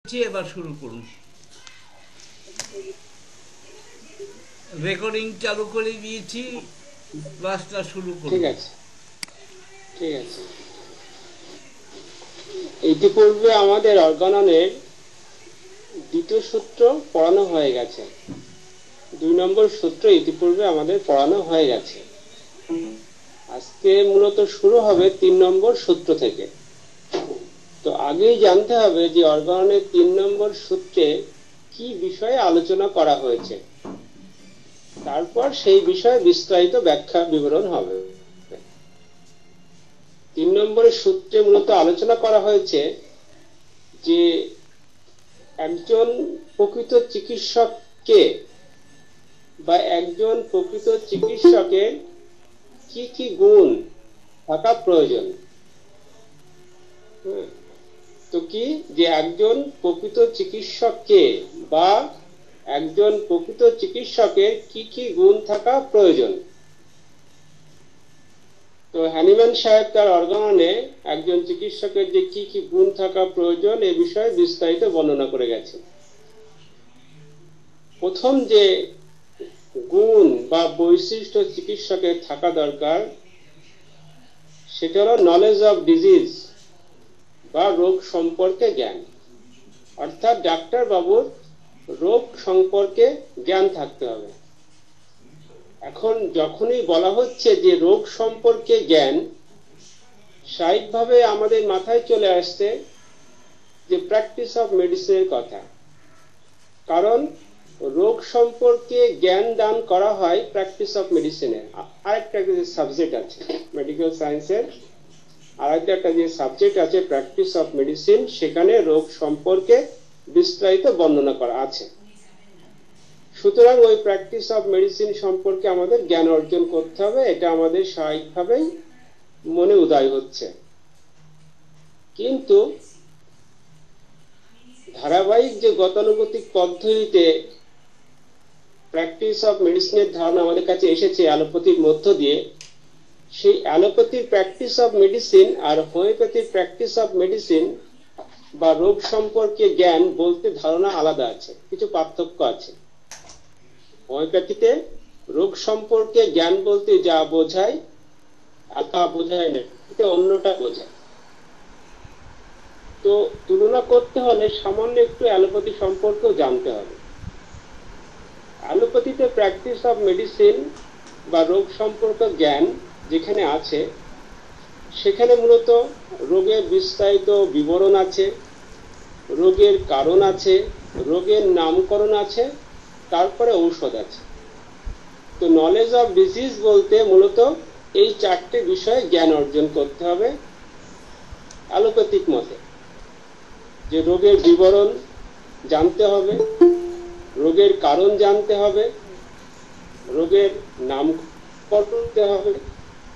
এবার শুরু করুন। রেকর্ডিং চালু করে দিয়েছি, ক্লাসটা শুরু করুন। ঠিক আছে। ইতিপূর্বে আমাদের অর্গাননের দ্বিতীয় সূত্র পড়ানো হয়ে গেছে। 2 নম্বর সূত্র ইতিপূর্বে আমাদের পড়ানো হয়ে গেছে। আজকে মূলত শুরু হবে 3 নম্বর সূত্র থেকে। তো আগেই জানতে হবে যে অর্গাননের 3 নম্বর সূত্রে কি বিষয়ে আলোচনা করা হয়েছে, তারপর সেই বিষয়ে বিস্তারিত ব্যাখ্যা বিবরণ হবে। 3 নম্বরের সূত্রে মূলত আলোচনা করা হয়েছে যে একজন প্রকৃত চিকিৎসককে বা একজন প্রকৃত চিকিৎসকের কি কি গুণ থাকা প্রয়োজন। তো কি যে একজন প্রকৃত চিকিৎসককে বা একজন প্রকৃত চিকিৎসকের কি কি গুণ থাকা প্রয়োজন। তো হ্যানিম্যান সাহেব তার অর্গাননে একজন চিকিৎসকের যে কি কি গুণ থাকা প্রয়োজন এ বিষয়ে বিস্তারিত বর্ণনা করে গেছে। প্রথম যে গুণ বা বৈশিষ্ট্য চিকিৎসকের থাকা দরকার সেটা হলো নলেজ অফ ডিজিজ বা রোগ সম্পর্কে জ্ঞান। অর্থাৎ ডাক্তার বাবুর রোগ সম্পর্কে জ্ঞান থাকতে হবে। এখন যখনই বলা হচ্ছে যে রোগ সম্পর্কে জ্ঞান, স্বাভাবিকভাবে আমাদের মাথায় চলে আসছে যে প্র্যাকটিস অফ মেডিসিনের কথা। কারণ রোগ সম্পর্কে জ্ঞান দান করা হয় প্র্যাকটিস অফ মেডিসিনের। আরেকটা যে সাবজেক্ট আছে মেডিকেল সায়েন্সের, আরেকটা যে সাবজেক্ট আছে প্র্যাকটিস অফ মেডিসিন, সেখানে রোগ সম্পর্কে বিস্তারিত বর্ণনা করা আছে। সুতরাং ওই প্র্যাকটিস অফ মেডিসিন সম্পর্কে আমাদের জ্ঞান অর্জন করতে হবে, এটা আমাদের স্বাভাবিকভাবেই মনে উদয় হচ্ছে। কিন্তু ধারাবাহিক যে গতানুগতিক পদ্ধতিতে প্র্যাকটিস অফ মেডিসিনের ধারণা আমাদের কাছে এসেছে অ্যালোপ্যাথির মধ্য দিয়ে, সেই অ্যালোপ্যাথির প্র্যাকটিস অফ মেডিসিন আর হোমিওপ্যাথির প্র্যাকটিস অফ মেডিসিন বা রোগ সম্পর্কে জ্ঞান বলতে ধারণা আলাদা আছে, কিছু পার্থক্য আছে। হোমিওপ্যাথিতে রোগ সম্পর্কে জ্ঞান বলতে যা বোঝায় আর তা বোঝায় না, এটা অন্যটা বোঝায়। তো তুলনা করতে হলে সামান্য একটু অ্যালোপ্যাথি সম্পর্কেও জানতে হবে। অ্যালোপ্যাথিতে প্র্যাকটিস অফ মেডিসিন বা রোগ সম্পর্কে জ্ঞান যেখানে আছে, সেখানে মূলত রোগের বিস্তারিত বিবরণ আছে, রোগের কারণ আছে, রোগের নামকরণ আছে, তারপরে ঔষধ আছে। তো নলেজ অফ ডিজিজ বলতে মূলত এই 4টে বিষয়ে জ্ঞান অর্জন করতে হবে অ্যালোপ্যাথিক মতে। যে রোগের বিবরণ জানতে হবে, রোগের কারণ জানতে হবে, রোগের নামকরণ করতে হবে,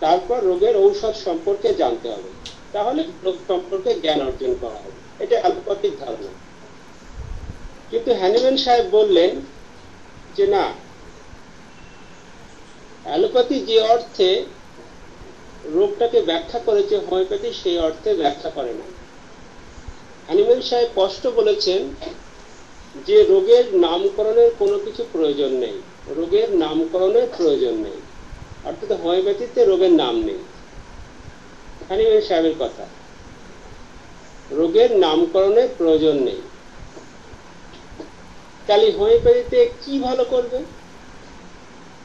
তারপর রোগের ঔষধ সম্পর্কে জানতে হবে। তাহলে রোগ সম্পর্কে জ্ঞান অর্জন করা হবে, এটা অ্যালোপ্যাথিক ধারণা। কিন্তু হ্যানিম্যান সাহেব বললেন যে না, অ্যালোপ্যাথি যে অর্থে রোগটাকে ব্যাখ্যা করেছে হোমিওপ্যাথি সেই অর্থে ব্যাখ্যা করে না। হ্যানিম্যান সাহেব স্পষ্ট বলেছেন যে রোগের নামকরণের কোনো কিছু প্রয়োজন নেই, রোগের নামকরণের প্রয়োজন নেই। অর্থাৎ হোমিওপ্যাথিতে রোগের নাম নেই। হ্যানিম্যান সাহেবের কথা, রোগের নামকরণের প্রয়োজন নেই। তাহলে হোমিওপ্যাথিতে কি ভালো করবে?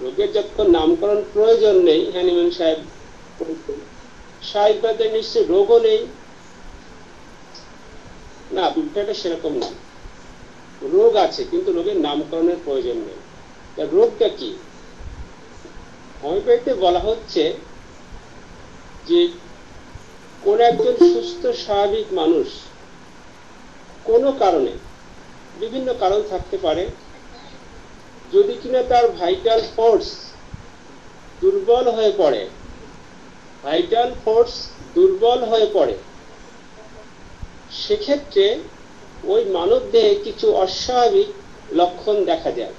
রোগের যখন নামকরণ প্রয়োজন নেই, হ্যানিম্যান সাহেব স্বাভাবিকভাবে নিশ্চয় রোগও নেই না, বিষয়টা সেরকম না। রোগ আছে কিন্তু রোগের নামকরণের প্রয়োজন নেই। তা রোগটা কি? হোমিওপ্যাথিতে বলা হচ্ছে যে কোন একজন সুস্থ স্বাভাবিক মানুষ কোনো কারণে, বিভিন্ন কারণ থাকতে পারে, যদি কিনা তার ভাইটাল ফোর্স দুর্বল হয়ে পড়ে, ভাইটাল ফোর্স দুর্বল হয়ে পড়ে, সেক্ষেত্রে ওই মানব দেহে কিছু অস্বাভাবিক লক্ষণ দেখা যায়।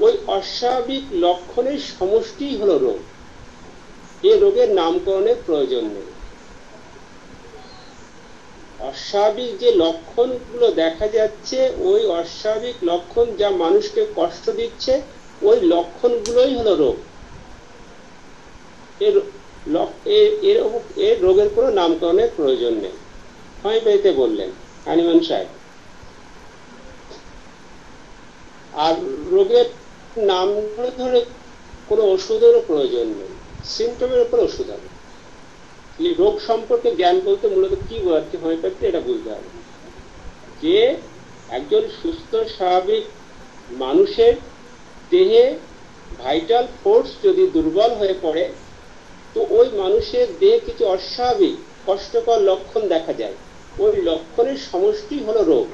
ওই অস্বাভাবিক লক্ষণের সমষ্টি হলো রোগ। এই রোগের নামকরণের প্রয়োজন নেই। অস্বাভাবিক যে লক্ষণগুলো দেখা যাচ্ছে, ওই অস্বাভাবিক লক্ষণ যা মানুষকে কষ্ট দিচ্ছে, ওই লক্ষণগুলোই হলো রোগ। এর রোগের কোনো নামকরণের প্রয়োজন নেই। হোমিওপ্যাথিতে বললেন হানিম্যান সাহেব। আর রোগের নাম ধরে কোনো ওষুধেরও প্রয়োজন নেই, সিমটমের উপর ওষুধ হবে। রোগ সম্পর্কে জ্ঞান বলতে মূলত কি বোঝাচ্ছে হোমিওপ্যাথি, এটা বুঝতে হবে যে একজন সুস্থ স্বাভাবিক মানুষের দেহে ভাইটাল ফোর্স যদি দুর্বল হয়ে পড়ে, তো ওই মানুষের দেহে কিছু অস্বাভাবিক কষ্টকর লক্ষণ দেখা যায়। ওই লক্ষণের সমষ্টি হলো রোগ।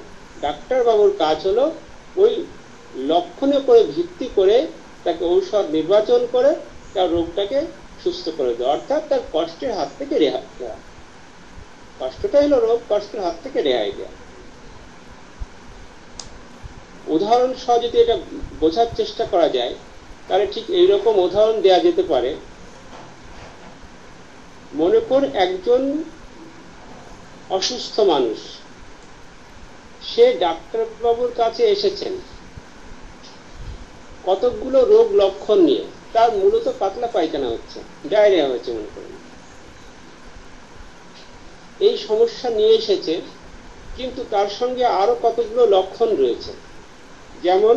ডাক্তার বাবুর কাজ হলো ওই লক্ষণের উপরে ভিত্তি করে তাকে ঔষধ নির্বাচন করে তার রোগটাকে সুস্থ করে দেওয়া, অর্থাৎ তার কষ্টের হাত থেকে রেহাই দেওয়া। কষ্টটা হলো রোগ, কষ্টের হাত থেকে রেহাই দেওয়া। উদাহরণ সহ যদি এটা বোঝার চেষ্টা করা যায়, তাহলে ঠিক এইরকম উদাহরণ দেওয়া যেতে পারে। মনে কর একজন অসুস্থ মানুষ, সে ডাক্তারবাবুর কাছে এসেছেন কতকগুলো রোগ লক্ষণ নিয়ে। তার মূলত পাতলা পায়খানা হচ্ছে, ডায়রিয়া হচ্ছে মনে করেন, এই সমস্যা নিয়ে এসেছে। কিন্তু তার সঙ্গে আরো কতগুলো লক্ষণ রয়েছে, যেমন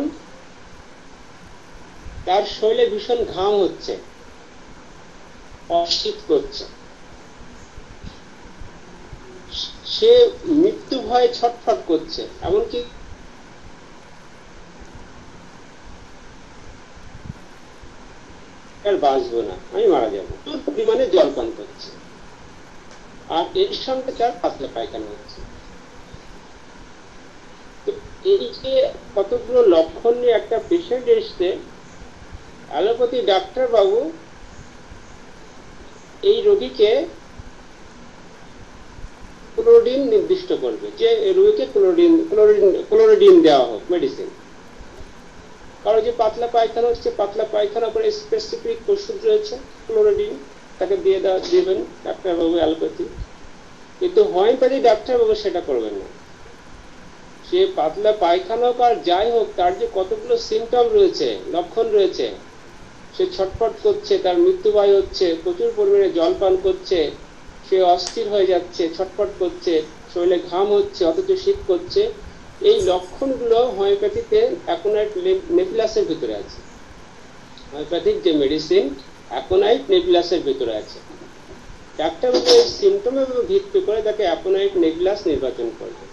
তার শরীরে ভীষণ ঘাম হচ্ছে, অশীত করছে, সে মৃত্যু ভয়ে ছটফট করছে, এমনকি বাঁচবো না, আমি মারা যাবো, প্রচুর পরিমাণে জল পান করছে, আর এর সঙ্গে তার পাতলা পায়খানা হচ্ছে। তো এই যে কতগুলো লক্ষণ নিয়ে একটা পেশেন্ট এসছে, অ্যালোপ্যাথি ডাক্তার বাবু এই রোগীকে ক্লোরিডিন নির্দিষ্ট করবে, যে রোগীকে ক্লোরিডিন দেওয়া হোক মেডিসিন। কারো যে পাতলা পায়খানা হচ্ছে, পাতলা পায়খানা করে স্পেসিফিক ওষুধ রয়েছে ক্লোরিডিন, তাকে দিয়ে দিবেন ডাক্তারবাবু অ্যালোপ্যাথি। কিন্তু হোমিওপ্যাথি ডাক্তারবাবু সেটা করবেন না। সে পাতলা পায়খানা হোক আর যাই হোক, তার যে কতগুলো সিমটম রয়েছে, লক্ষণ রয়েছে, সে ছটফট করছে, তার মৃত্যুবায়ু হচ্ছে, প্রচুর পরিমাণে জল পান করছে, সে অস্থির হয়ে যাচ্ছে, ছটফট করছে, শরীরে ঘাম হচ্ছে অথচ শীত করছে, এই লক্ষণগুলো হোমিওপ্যাথিতে অ্যাকোনাইট নেবুলাসের ভিতরে আছে। হোমিওপ্যাথিক যে মেডিসিন অ্যাকোনাইট নেবুলাসের ভিতরে আছে। ডাক্তারবাবু এই সিমটমের উপর ভিত্তি করে তাকে অ্যাকোনাইট নেবুলাস নির্বাচন করবে,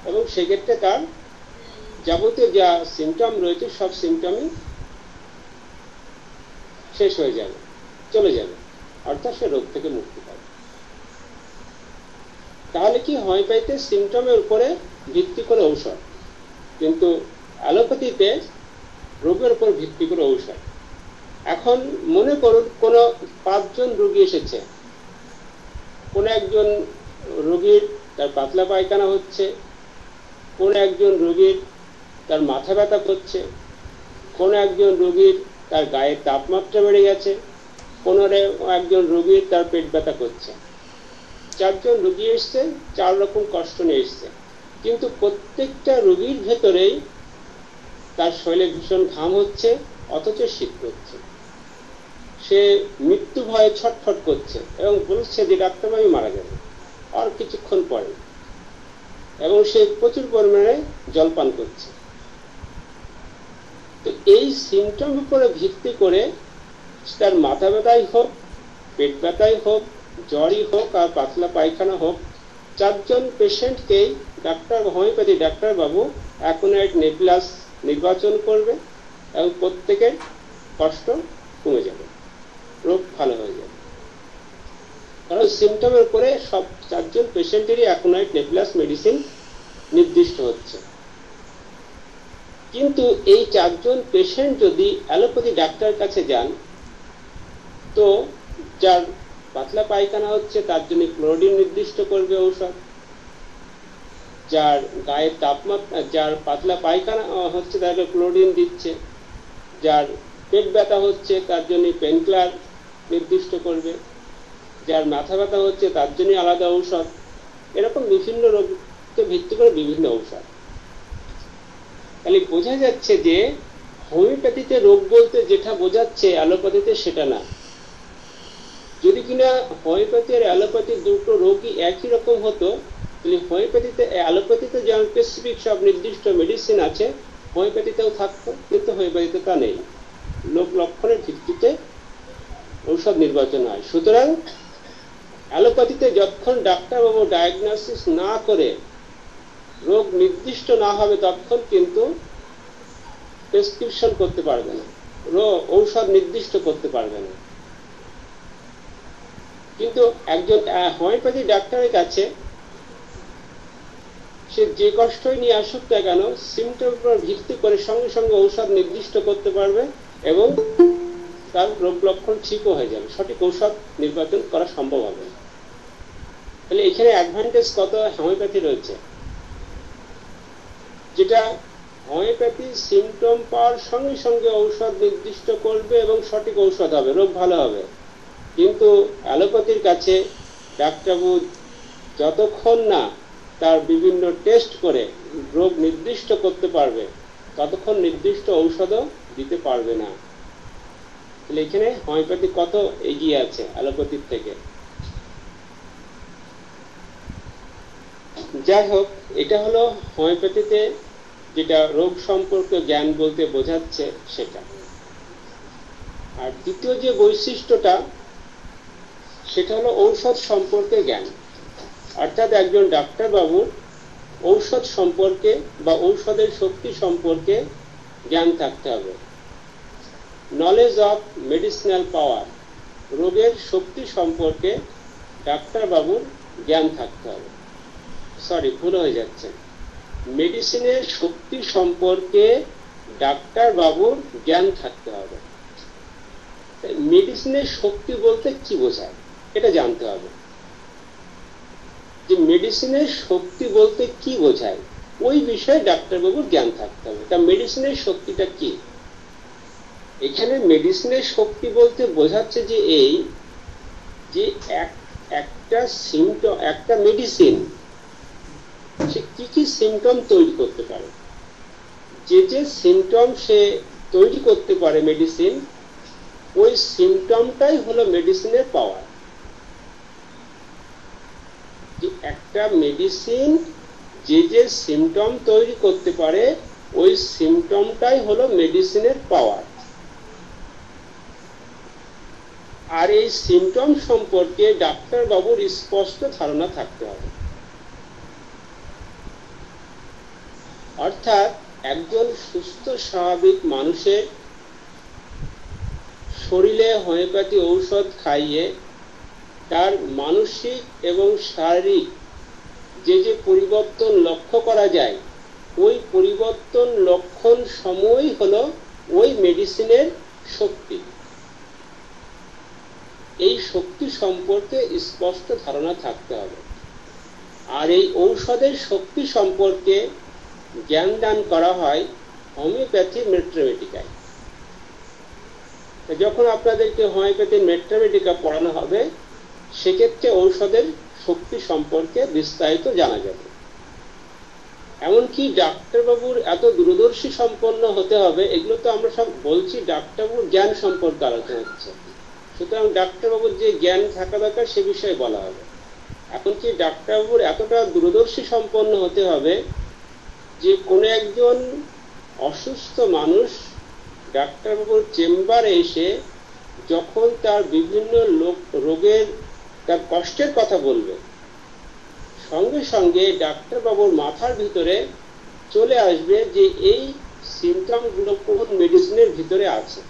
এবং সেক্ষেত্রে তার যাবতীয় যা সিমটম রয়েছে সব সিমটমই শেষ হয়ে যাবে, চলে যাবে, অর্থাৎ সে রোগ থেকে মুক্তি পাবে। তাহলে কি হোমিওপ্যাথিতে সিমটমের উপরে ভিত্তি করে ঔষধ, কিন্তু অ্যালোপ্যাথিতে রোগের উপর ভিত্তি করে ঔষধ। এখন মনে করুন কোন 5 জন রোগী এসেছে, কোন একজন রোগীর তার পাতলা পায়খানা হচ্ছে, কোন একজন রোগীর তার মাথা ব্যথা করছে, কোন একজন রোগীর তার গায়ের তাপমাত্রা বেড়ে গেছে, কোন একজন রোগীর তার পেট ব্যথা করছে। 4 জন রোগী এসছে, 4 রকম কষ্ট নিয়ে এসছে, কিন্তু প্রত্যেকটা রোগীর ভেতরেই তার শরীরে ভীষণ ঘাম হচ্ছে অথচ শীত করছে, সে মৃত্যু ভয়ে ছটফট করছে এবং বলছে যে ডাক্তারবাবু আমি মারা যাবে আর কিছুক্ষণ পরে, এবং সে প্রচুর পরিমাণে জল পান করছে। তো এই সিমটম উপরে ভিত্তি করে তার মাথা ব্যথাই হোক, পেট ব্যথাই হোক, জ্বরই হোক আর পাতলা পায়খানা হোক, 4 জন পেশেন্টকেই হোমিওপ্যাথি ডাক্তারবাবু অ্যাকোনাইট নেবুলাস নির্বাচন করবে এবং প্রত্যেকের কষ্ট কমে যাবে, রোগ ভালো হয়ে যাবে। কারণ সিমটমের উপরে সব 4 জন পেশেন্টেরই অ্যাকোনাইট নেবুলাস মেডিসিন নির্দিষ্ট হচ্ছে। কিন্তু এই 4 জন পেশেন্ট যদি অ্যালোপ্যাথি ডাক্তারের কাছে যান, তো যার পাতলা পায়খানা হচ্ছে তার জন্য ক্লোরিডিন নির্দিষ্ট করবে ঔষধ, যার গায়ের তাপমাত্রা, যার পাতলা পায়খানা হচ্ছে তাকে ক্লোরিডিন দিচ্ছে, যার পেট ব্যথা হচ্ছে তার জন্য পেনকিলার নির্দিষ্ট করবে, যার মাথা ব্যথা হচ্ছে তার জন্য আলাদা ঔষধ, এরকম বিভিন্ন রোগকে ভিত্তি করে বিভিন্ন ঔষধ। তাহলে বোঝা যাচ্ছে যে হোমিওপ্যাথিতে রোগ বলতে যেটা বোঝাচ্ছে অ্যালোপ্যাথিতে সেটা না। যদি কিনা হোমিওপ্যাথি আর অ্যালোপ্যাথি দুটো রোগই একই রকম হতো, তাহলে হোমিওপ্যাথিতে অ্যালোপ্যাথিতে যেমন স্পেসিফিক সব নির্দিষ্ট মেডিসিন আছে হোমিওপ্যাথিতেও থাকতো, কিন্তু হোমিওপ্যাথিতে তা নেই। লোক লক্ষণের ভিত্তিতে ঔষধ নির্বাচন হয়। সুতরাং অ্যালোপ্যাথিতে যতক্ষণ ডাক্তারবাবু ডায়াগনোসিস না করে রোগ নির্দিষ্ট না হবে ততক্ষণ কিন্তু প্রেসক্রিপশন করতে পারবে না, ঔষধ নির্দিষ্ট করতে পারবে না। কিন্তু একজন হোমিওপ্যাথি ডাক্তারের কাছে সে যে কষ্টই নিয়ে আসুক না কেন সিমটমের উপর ভিত্তি করে সঙ্গে সঙ্গে ঔষধ নির্দিষ্ট করতে পারবে এবং তার রোগ লক্ষণ ঠিকও হয়ে যাবে, সঠিক ঔষধ নির্বাচন করা সম্ভব হবে। তাহলে এখানে অ্যাডভান্টেজ কত হোমিওপ্যাথি রয়েছে, যেটা হোমিওপ্যাথি সিমটম পাওয়ার সঙ্গে সঙ্গে ঔষধ নির্দিষ্ট করবে এবং সঠিক ঔষধ হবে, রোগ ভালো হবে। কিন্তু অ্যালোপ্যাথির কাছে ডাক্তারবাবু যতক্ষণ না তার বিভিন্ন টেস্ট করে রোগ নির্দিষ্ট করতে পারবে ততক্ষণ নির্দিষ্ট ঔষধও দিতে পারবে না। তাহলে এখানে হোমিওপ্যাথি কত এগিয়ে আছে অ্যালোপ্যাথির থেকে। যাই হোক, এটা হলো হোমিওপ্যাথিতে যেটা রোগ সম্পর্কে জ্ঞান বলতে বোঝাচ্ছে সেটা। আর দ্বিতীয় যে বৈশিষ্ট্যটা সেটা হলো ঔষধ সম্পর্কে জ্ঞান, অর্থাৎ একজন ডাক্তারবাবুর ঔষধ সম্পর্কে বা ঔষধের শক্তি সম্পর্কে জ্ঞান থাকতে হবে। নলেজ অফ মেডিসিনাল পাওয়ার, রোগের শক্তি সম্পর্কে ডাক্তারবাবুর জ্ঞান থাকতে হবে। সরি, ভুল হয়ে যাচ্ছে, মেডিসিনের শক্তি সম্পর্কে ডাক্তারবাবুর জ্ঞান থাকতে হবে। মেডিসিনের শক্তি বলতে কি বোঝায় এটা জানতে হবে, যে মেডিসিনের শক্তি বলতে কি বোঝায় ওই বিষয়ে ডাক্তারবাবুর জ্ঞান থাকতে হবে। তা মেডিসিনের শক্তিটা কি? এখানে মেডিসিনের শক্তি বলতে বোঝাচ্ছে যে এই যে একটা সিমটম, একটা মেডিসিন সে কি কি সিমটম তৈরি করতে পারে, যে যে সিমটম সে তৈরি করতে পারে মেডিসিন, ওই সিমটমটাই হলো মেডিসিনের পাওয়ার। যে একটা মেডিসিন যে যে সিমটম তৈরি করতে পারে ওই সিমটমটাই হলো মেডিসিনের পাওয়ার। আর এই সিমটম সম্পর্কে ডাক্তারবাবুর স্পষ্ট ধারণা থাকতে হবে। অর্থাৎ একজন সুস্থ স্বাভাবিক মানুষের শরীরে হোমিওপ্যাথি ঔষধ খাইয়ে তার মানসিক এবং শারীরিক যে যে পরিবর্তন লক্ষ্য করা যায় ওই পরিবর্তন লক্ষণ সময়ই হলো ওই মেডিসিনের শক্তি। এই শক্তি সম্পর্কে স্পষ্ট ধারণা থাকতে হবে। আর এই ঔষধের শক্তি সম্পর্কে জ্ঞান দান করা হয় হোমিওপ্যাথির ম্যাথমেটিকায়। যখন আপনাদেরকে হোমিওপ্যাথির ম্যাথমেটিকা পড়ানো হবে সেক্ষেত্রে ঔষধের শক্তি সম্পর্কে বিস্তারিত জানা যাবে। এমনকি ডাক্তারবাবুর এত দূরদর্শী সম্পন্ন হতে হবে, এগুলো তো আমরা সব বলছি ডাক্তারবাবুর জ্ঞান সম্পর্কে আলোচনা হচ্ছে, সুতরাং ডাক্তারবাবুর যে জ্ঞান থাকা দরকার সে বিষয়ে বলা হবে। এমনকি ডাক্তারবাবুর এতটা দূরদর্শী সম্পন্ন হতে হবে যে কোনো একজন অসুস্থ মানুষ ডাক্তারবাবুর চেম্বারে এসে যখন তার বিভিন্ন রোগের তার কষ্টের কথা বলবে সঙ্গে সঙ্গে ডাক্তারবাবুর মাথার ভিতরে চলে আসবে যে এই সিমটমগুলো কোন মেডিসিনের ভিতরে আছে।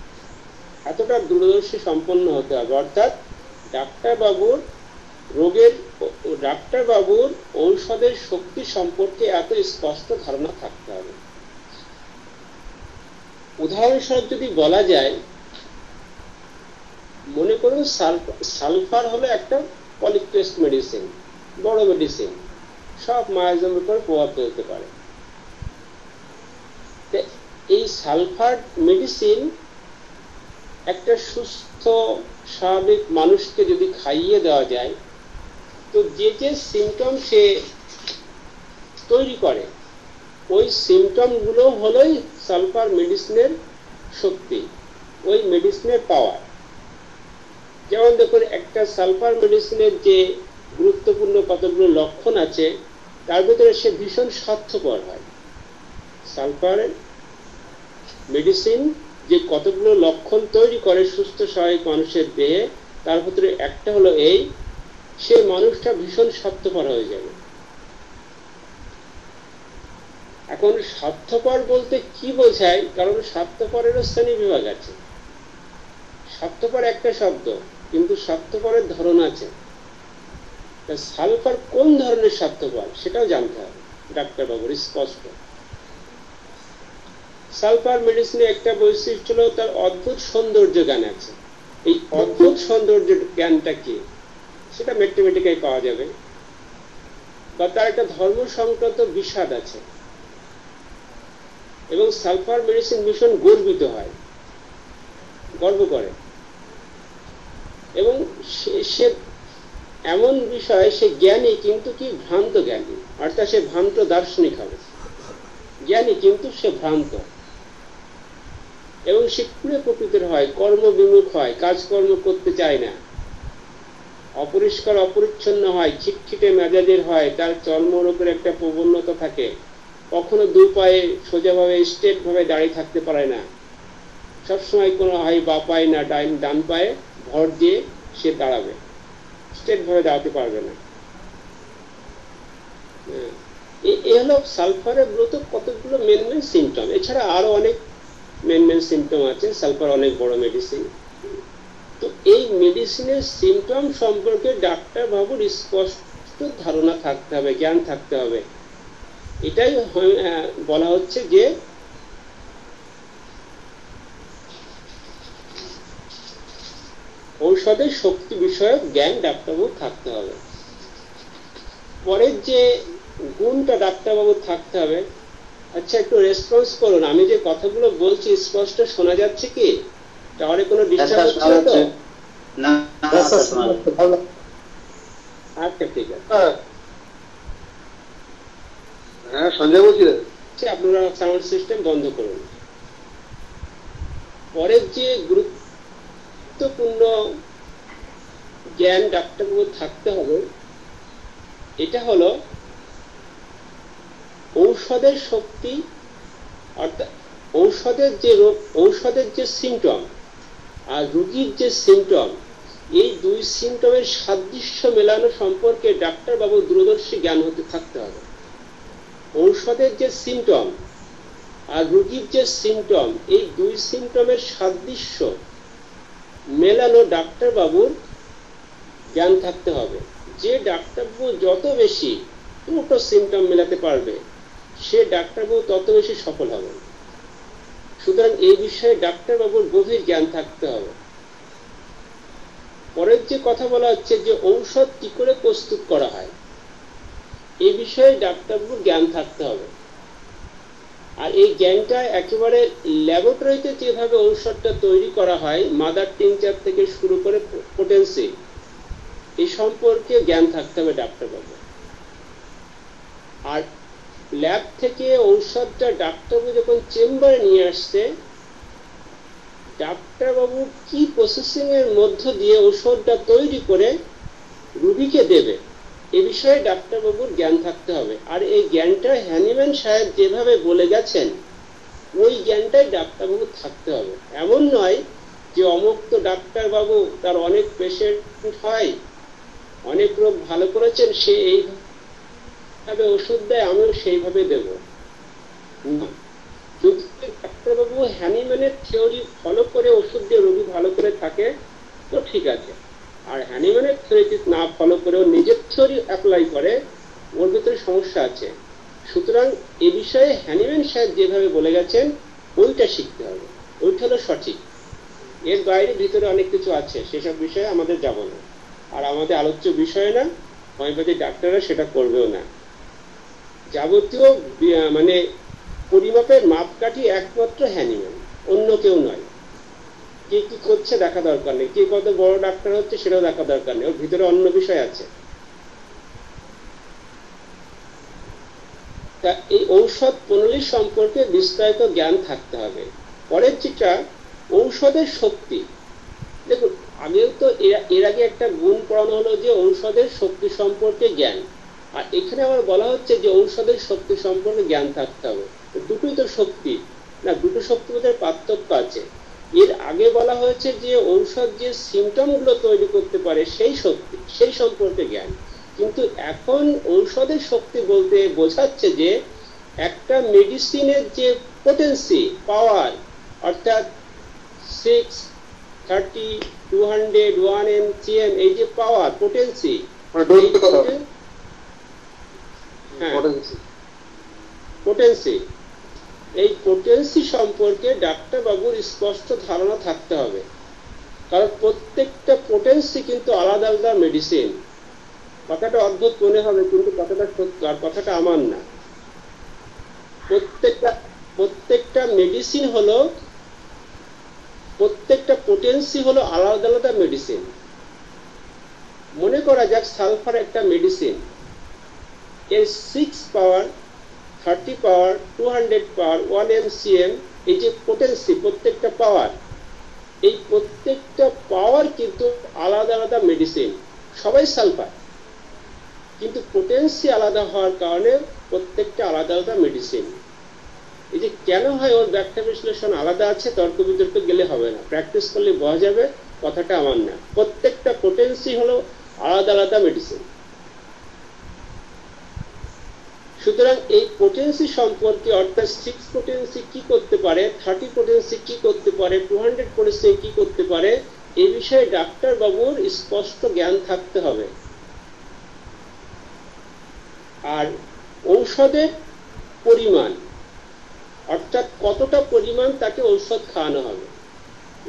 এতটা দূরদর্শী সম্পন্ন হতে হবে। অর্থাৎ ডাক্তারবাবুর ঔষধের শক্তি সম্পর্কে এত স্পষ্ট ধারণা থাকতে হবে। উদাহরণস্বরূপ যদি বলা যায়, মনে করুন সালফার হলো একটা পলিক্রেস্ট মেডিসিন, বড় মেডিসিন, সব মায়াজমের উপর প্রভাব ফেলতে পারে। এই সালফার মেডিসিন একটা সুস্থ স্বাভাবিক মানুষকে যদি খাইয়ে দেওয়া যায় তো যে যে সিমটম সে তৈরি করে ওই সিমটম গুলো হলোই সালফার মেডিসিনের শক্তি, ওই মেডিসিনের পাওয়ার। যেমন দেখুন, একটা সালফার মেডিসিনের যে গুরুত্বপূর্ণ কতগুলো লক্ষণ আছে তার ভিতরে সে ভীষণ স্বার্থপর হয়। সালফার মেডিসিন যে কতগুলো লক্ষণ তৈরি করে সুস্থ স্বাভাবিক মানুষের দেহে, তার ভিতরে একটা হলো এই, সে মানুষটা ভীষণ স্বার্থপর হয়ে যাবে। এখন স্বার্থপর বলতে কি বোঝায়? কারণ স্বার্থপরেরও শ্রেণী বিভাগ আছে। স্বার্থপর একটা শব্দ, কিন্তু স্বার্থপরের ধরন আছে। সালফার কোন ধরনের স্বার্থপর সেটাও জানতে হবে ডাক্তারবাবুর স্পষ্ট। সালফার মেডিসিনে একটা বৈশিষ্ট্য হলো তার অদ্ভুত সৌন্দর্য জ্ঞান আছে। এই অদ্ভুত সৌন্দর্য জ্ঞানটা কি সেটা ম্যাথমেটিক্যালি পাওয়া যাবে, বা তার একটা ধর্ম সংক্রান্ত বিষাদ আছে। এবং সালফার মেডিসিন ভীষণ গর্বিত হয়, গর্ব করে, এবং সে এমন বিষয়, সে জ্ঞানী কিন্তু কি ভ্রান্ত জ্ঞানী, অর্থাৎ সে ভ্রান্ত দার্শনিক হবে। জ্ঞানী কিন্তু সে ভ্রান্ত, এবং সে কুড়ে প্রকৃতির হয়, কর্মবিমুখ হয়, কাজকর্ম করতে চায় না, অপরিষ্কার অপরিচ্ছন্ন হয়, খিটখিটে মেজাজের হয়, তার চর্মের উপর একটা প্রবণতা থাকে, কখনো দুই পায়ে সোজাভাবে স্ট্রেট ভাবে দাঁড়িয়ে থাকতে পারে না, সবসময় কোনো হয় বা পায়ে না ডান পায়ে ভর দিয়ে সে দাঁড়াবে, স্ট্রেট ভাবে দাঁড়াতে পারবে না। এই হলো সালফারের মূলত কতগুলো মেন মেন সিমটম। এছাড়া আরো অনেক মেন মেন সিমটম আছে, সালফার অনেক বড় মেডিসিন। তো এই মেডিসিনের সিমটম সম্পর্কে ডাক্তার বাবুর স্পষ্ট ধারণা থাকতে হবে, জ্ঞান থাকতে হবে। এটাই বলা হচ্ছে যে ঔষধের শক্তি বিষয়ক জ্ঞান ডাক্তারবাবুর থাকতে হবে। পরের যে গুণটা ডাক্তারবাবুর থাকতে হবে, আচ্ছা একটু রেসপন্স করুন, আমি যে কথাগুলো বলছি স্পষ্ট শোনা যাচ্ছে কি? টাওয়ারে কোনো ডিস্টার্ব হচ্ছে না তো? না, আচ্ছা ঠিক আছে। হ্যাঁ সঞ্জয় বলছি। আপনারা সাউন্ড সিস্টেম বন্ধ করুন। পরের যে গুরুত্বপূর্ণ জ্ঞান ডাক্তারবাবুর থাকতে হবে, এটা হলো ঔষধের শক্তি, অর্থাৎ ঔষধের যে সিমটম আর রোগীর যে সিমটম, এই দুই সিমটমের সাদৃশ্য মেলানো সম্পর্কে ডাক্তারবাবু দূরদর্শী জ্ঞান হতে থাকতে হবে। ঔষধের যে সিমটম আর রোগীর যে সিমটম, এই দুই সিমটমের সাদৃশ্য মেলানো ডাক্তারবাবুর জ্ঞান থাকতে হবে। যে ডাক্তারবাবু যত বেশি দুটো সিমটম মেলাতে পারবে, সে ডাক্তারবাবু তত বেশি সফল হবে। সুতরাং এই বিষয়ে ডাক্তারবাবুর গভীর জ্ঞান থাকতে হবে। পরের যে কথা বলা হচ্ছে যে ঔষধ কি করে প্রস্তুত করা হয়, এই বিষয়ে ডাক্তারবাবুর জ্ঞান থাকতে হবে। আর এই জ্ঞানটা একেবারে ল্যাবরেটরিতে যেভাবে ঔষধটা তৈরি করা হয়, মাদার টিংচার থেকে শুরু করে পোটেন্সি, এই সম্পর্কে জ্ঞান থাকতে হবে ডাক্তারবাবু। আর ল্যাব থেকে ঔষধটা ডাক্তারবাবু যখন চেম্বারে নিয়ে আসছে, ডাক্তারবাবু কি প্রসেসিং এর মধ্য দিয়ে ঔষধটা তৈরি করে রোগীকে দেবে, এ বিষয়ে ডাক্তারবাবুর জ্ঞান থাকতে হবে। আর এই জ্ঞানটা হ্যানিম্যান সাহেব যেভাবে বলে গেছেন, ওই জ্ঞানটাই ডাক্তারবাবু থাকতে হবে। এমন নয় যে অমুক তো ডাক্তারবাবু, তার অনেক পেশেন্ট হয়, অনেক রোগ ভালো করেছেন, সে এইভাবে ওষুধ দেয়, আমিও সেইভাবে দেব না। যদি ডাক্তারবাবু হ্যানিম্যানের থিওরি ফলো করে ওষুধ দিয়ে রোগী ভালো করে থাকে তো ঠিক আছে, আর হ্যানিম্যানের থিওরি না ফলো করেও নিজের থিওরি অ্যাপ্লাই করে, ওর ভিতরে সমস্যা আছে। সুতরাং এ বিষয়ে হ্যানিম্যান সাহেব যেভাবে বলে গেছেন ওইটা শিখতে হবে, ওইটা হলো সঠিক। এর বাইরে ভিতরে অনেক কিছু আছে, সেসব বিষয়ে আমাদের যাব না, আর আমাদের আলোচ্য বিষয় না, হোমিওপ্যাথি ডাক্তাররা সেটা করবেও না। যাবতীয় মানে পরিমাপের মাপকাঠি একমাত্র হ্যানিম্যান, অন্য কেউ নয়। কে কি করছে দেখা দরকার নেই, কে কত বড় ডাক্তার হচ্ছে সেটাও দেখা দরকার নেই, ওর ভিতরে অন্য বিষয় আছে। তা এই ঔষধ প্রণালী সম্পর্কে বিস্তারিত জ্ঞান থাকতে হবে। পরের যেটা ঔষধের শক্তি, দেখুন আগেও তো এর আগে একটা গুণ পড়ানো হলো যে ঔষধের শক্তি সম্পর্কে জ্ঞান, আর এখানে আবার বলা হচ্ছে যে ঔষধের শক্তি সম্পর্কে জ্ঞান থাকতে হবে। দুটোই তো শক্তি না, দুটো শক্তির মধ্যে পার্থক্য আছে। এর আগে বলা হয়েছে যে ঔষধ যে সিমটম গুলো তৈরি করতে পারে সেই শক্তি, সেই সম্পর্কে জ্ঞান। কিন্তু এখন ঔষধের শক্তি বলতে বোঝাচ্ছে যে একটা মেডিসিনের যে পোটেন্সি, পাওয়ার, অর্থাৎ 6, 30, 200, 1 mcm, এই যে পাওয়ার, পোটেন্সি, পোটেন্সি, এই পোটেন্সি সম্পর্কে ডাক্তার বাবুর স্পষ্ট ধারণা থাকতে হবে। কারণ প্রত্যেকটা পোটেন্সি কিন্তু আলাদা আলাদা মেডিসিন। কথাটা অদ্ভুত মনে হবে কিন্তু কথাটা সত্য, আর কথাটা আমার না। প্রত্যেকটা মেডিসিন হলো, প্রত্যেকটা পোটেন্সি হলো আলাদা আলাদা মেডিসিন। মনে করা যাক সালফার একটা মেডিসিন, এর 6 পাওয়ার, 30 পাওয়ার, 200 পাওয়ার, 1 mcm, এই যে পোটেন্সি, প্রত্যেকটা পাওয়ার, এই প্রত্যেকটা পাওয়ার কিন্তু আলাদা আলাদা মেডিসিন, সবাই সালফার, কিন্তু পোটেন্সি আলাদা হওয়ার কারণে প্রত্যেকটা আলাদা আলাদা মেডিসিন। এই যে কেন হয় ওর ব্যাখ্যা বিশ্লেষণ আলাদা আছে, তর্ক বিতর্ক গেলে হবে না, প্র্যাকটিস করলে বোঝা যাবে, কথাটা আমার না। প্রত্যেকটা পোটেন্সি হলো আলাদা আলাদা মেডিসিন। সুতরাং এই পোটেন্সি সম্পর্কে, অর্থাৎ 6 পোটেন্সি কি করতে পারে, 30 পোটেন্সি কি করতে পারে, 200 পোটেন্সি কি করতে পারে, এই বিষয়ে ডাক্তার বাবুর স্পষ্ট জ্ঞান থাকতে হবে। আর ঔষধের পরিমাণ, অর্থাৎ কতটা পরিমাণ তাকে ঔষধ খাওয়ানো হবে,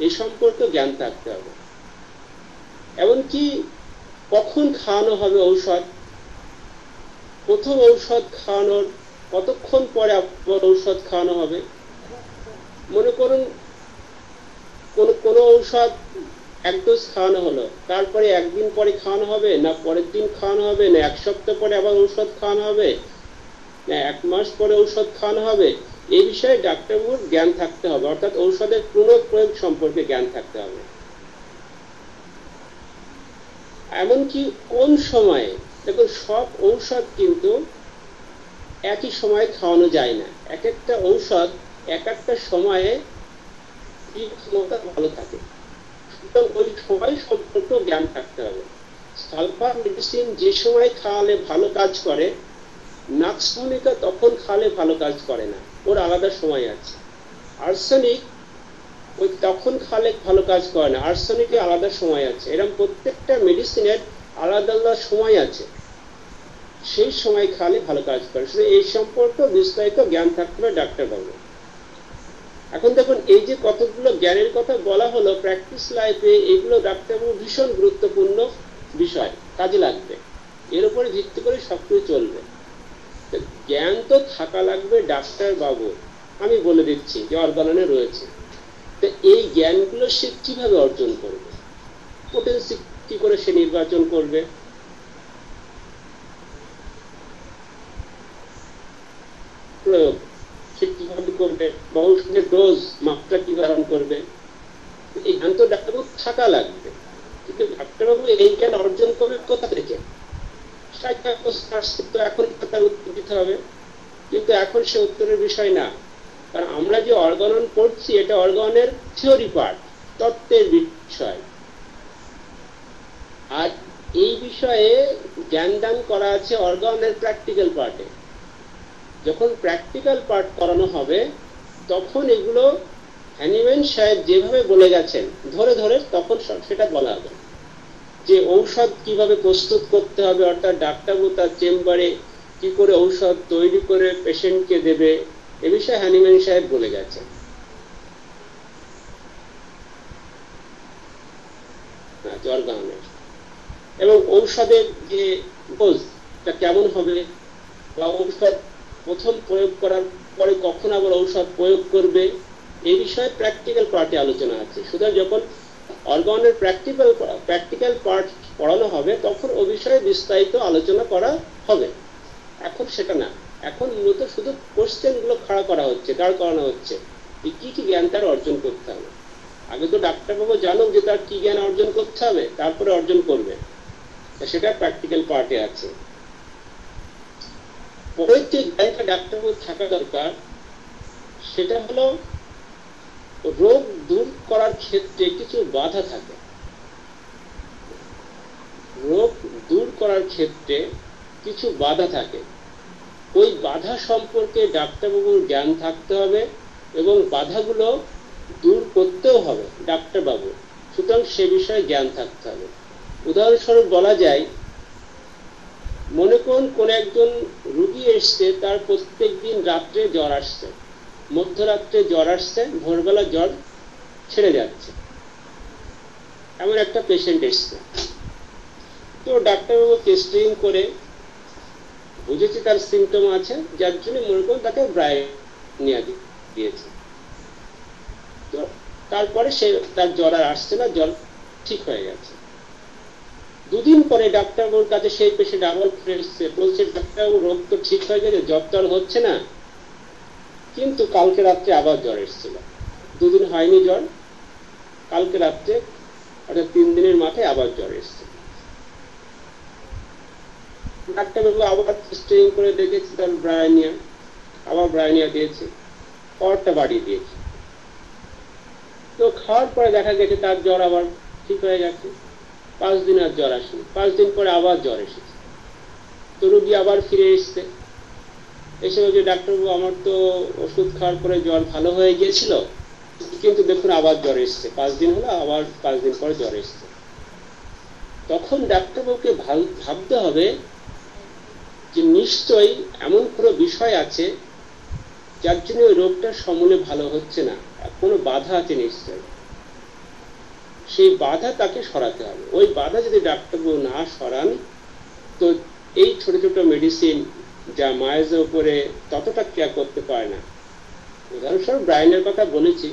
এই সম্পর্কে জ্ঞান থাকতে হবে। এমনকি কখন খাওয়ানো হবে ঔষধ, প্রথম ঔষধ খাওয়ানোর কতক্ষণ পরে ঔষধ খাওয়ানো হবে। মনে করুন কোন ঔষধ 1 ডোজ খাওয়ানো হলো, তারপরে 1 দিন পরে খাওয়ানো হবে, না পরের দিন খাওয়ানো হবে, না 1 সপ্তাহ পরে আবার ঔষধ খাওয়ানো হবে, না 1 মাস পরে ঔষধ খাওয়ানো হবে, এই বিষয়ে ডাক্তারবাবুর জ্ঞান থাকতে হবে। অর্থাৎ ঔষধের পুনঃপ্রয়োগ সম্পর্কে জ্ঞান থাকতে হবে। এমনকি কোন সময়ে, দেখুন সব ঔষধ কিন্তু একই সময়ে খাওয়ানো যায় না। এক একটা ঔষধ এক একটা সময়ে ক্ষমতা ভালো থাকে, সুতরাং ওই সময় সম্পর্কে জ্ঞান থাকতে হবে। সালফার মেডিসিন যে সময় খাওয়ালে ভালো কাজ করে, নাক্সভূমিকা তখন খাওয়ালে ভালো কাজ করে না, ওর আলাদা সময় আছে। আর্সেনিক ওই তখন খাওয়ালে ভালো কাজ করে না, আর্সেনিকের আলাদা সময় আছে। এরকম প্রত্যেকটা মেডিসিনের আলাদা আলাদা সময় আছে, সেই সময় খাওয়ালে ভালো কাজ করে। শুধু এই সম্পর্কে বিস্তারিত জ্ঞান থাকতে হবে ডাক্তার বাবু। এখন দেখুন এই যে কতগুলো জ্ঞানের কথা বলা হলো, প্র্যাকটিস লাইফে এগুলো ডাক্তারবাবু ভীষণ গুরুত্বপূর্ণ বিষয়, কাজে লাগবে। এর উপরে ভিত্তি করে সবকিছু চলবে। জ্ঞান তো থাকা লাগবে ডাক্তার বাবু, আমি বলে দিচ্ছি যে অর্গাননে রয়েছে। তো এই জ্ঞানগুলো সে কিভাবে অর্জন করবে, পোটেন্সি কি করে সে নির্বাচন করবে, প্রয়োগ সে কিভাবে করবে, বা ঔষধের ডোজ মাত্রা কিভাবে করবে, এই জ্ঞান তো ডাক্তারবাবু থাকা লাগবে। কিন্তু ডাক্তারবাবু এই জ্ঞান অর্জন করবে কোথা থেকে? এখন তার উত্তর দিতে হবে, কিন্তু এখন সে উত্তরের বিষয় না। কারণ আমরা যে অর্গানন পড়ছি এটা অর্গানের থিওরি পার্ট, তত্ত্বের বিষয়। আর এই বিষয়ে জ্ঞান দান করা আছে অর্গানের প্র্যাকটিক্যাল পার্টে। যখন প্র্যাকটিক্যাল পার্ট করানো হবে তখন এগুলো হ্যানিম্যান সাহেব যেভাবে বলে গেছেন ধরে ধরে তখন সেটা বলা হবে। যে ঔষধ কিভাবে প্রস্তুত করতে হবে, অর্থাৎ ডাক্তারবাবু তার চেম্বারে কি করে ঔষধ তৈরি করে পেশেন্টকে দেবে, এ বিষয়ে হ্যানিম্যান সাহেব বলে গেছেন। এবং ঔষধের যে ডোজটা কেমন হবে, বা ঔষধ প্রথম প্রয়োগ করার পরে কখন আবার ঔষধ প্রয়োগ করবে, এই বিষয়ে প্র্যাকটিক্যাল পার্টে আলোচনা আছে। সুতরাং যখন অর্গানের প্র্যাকটিক্যাল পার্ট পড়ানো হবে তখন ও বিষয়ে বিস্তারিত আলোচনা করা হবে। এখন সেটা না, এখন মূলত শুধু কোশ্চেন গুলো খাড়া করা হচ্ছে, দাঁড় করানো হচ্ছে, কি কি জ্ঞান তার অর্জন করতে হবে। আগে তো ডাক্তারবাবু জানুক যে তার কি জ্ঞান অর্জন করতে হবে, তারপরে অর্জন করবে, সেটা প্র্যাকটিক্যাল পার্টে আছে। পরের যে জ্ঞানটা ডাক্তারবাবু থাকা দরকার সেটা হলো রোগ দূর করার ক্ষেত্রে কিছু বাধা থাকে। রোগ দূর করার ক্ষেত্রে কিছু বাধা থাকে, ওই বাধা সম্পর্কে ডাক্তারবাবুর জ্ঞান থাকতে হবে এবং বাধাগুলো দূর করতেও হবে ডাক্তারবাবু, সুতরাং সে বিষয়ে জ্ঞান থাকতে হবে। উদাহরণস্বরূপ বলা যায়, মনে করুন কোন একজন রুগী এসছে, তার প্রত্যেক দিন রাত্রে জ্বর আসছে, মধ্যরাত্রে জ্বর আসছে, ভোরবেলা জ্বর ছেড়ে যাচ্ছে, এমন একটা পেশেন্ট এসছে। তো ডাক্তারবাবু টেস্টিং করে বুঝেছে তার সিমটম আছে, যার জন্য মনে করুন তাকে ব্রায়োনিয়া দিয়েছে। তো তারপরে সে তার জ্বর আর আসছে না, জ্বর ঠিক হয়ে গেছে। দুদিন পরে ডাক্তারবাবুর কাছে সেই পেশেন্ট আবার ফিরে এসছে, বলছে ডাক্তারবাবু রোগ তো ঠিক হয়ে গেছে, জ্বর তো আর হচ্ছে না, কিন্তু কালকে রাত্রে আবার জ্বর এসেছিল। দুদিন হয়নি জ্বর, কালকে রাত্রে অর্থাৎ 3 দিনের মাথায় আবার জ্বর এসছে। ডাক্তারবাবু আবার টেস্টিং করে দেখেছে তার ব্রায়োনিয়া, আবার ব্রায়োনিয়া দিয়েছে, পাওয়ারটা বাড়িয়ে দিয়েছে। তো খাওয়ার পরে দেখা গেছে তার জ্বর আবার ঠিক হয়ে গেছে। 5 দিন আর জ্বর আসেনি, 5 দিন পরে আবার জ্বর এসেছে। তো রোগী আবার ফিরে এসছে, এসে বলছে ডাক্তারবাবু আমার তো ওষুধ খাওয়ার পরে জ্বর ভালো হয়ে গিয়েছিল, কিন্তু দেখুন আবার জ্বর এসছে, 5 দিন হলো আবার 5 দিন পরে জ্বর এসছে। তখন ডাক্তারবাবুকে ভাবতে হবে যে নিশ্চয়ই এমন কোনো বিষয় আছে যার জন্য ওই রোগটা সমূলে ভালো হচ্ছে না, কোনো বাধা আছে নিশ্চয়। সেই বাধা তাকে সরাতে হবে। ওই বাধা যদি ডাক্তারবাবু না সরান, তো এই ছোট ছোট মেডিসিন যা মায়ের উপরে ততটা ক্রিয়া করতে পারে না। উদাহরণস্বরূপ ব্রায়োনিয়ার কথা বলেছি,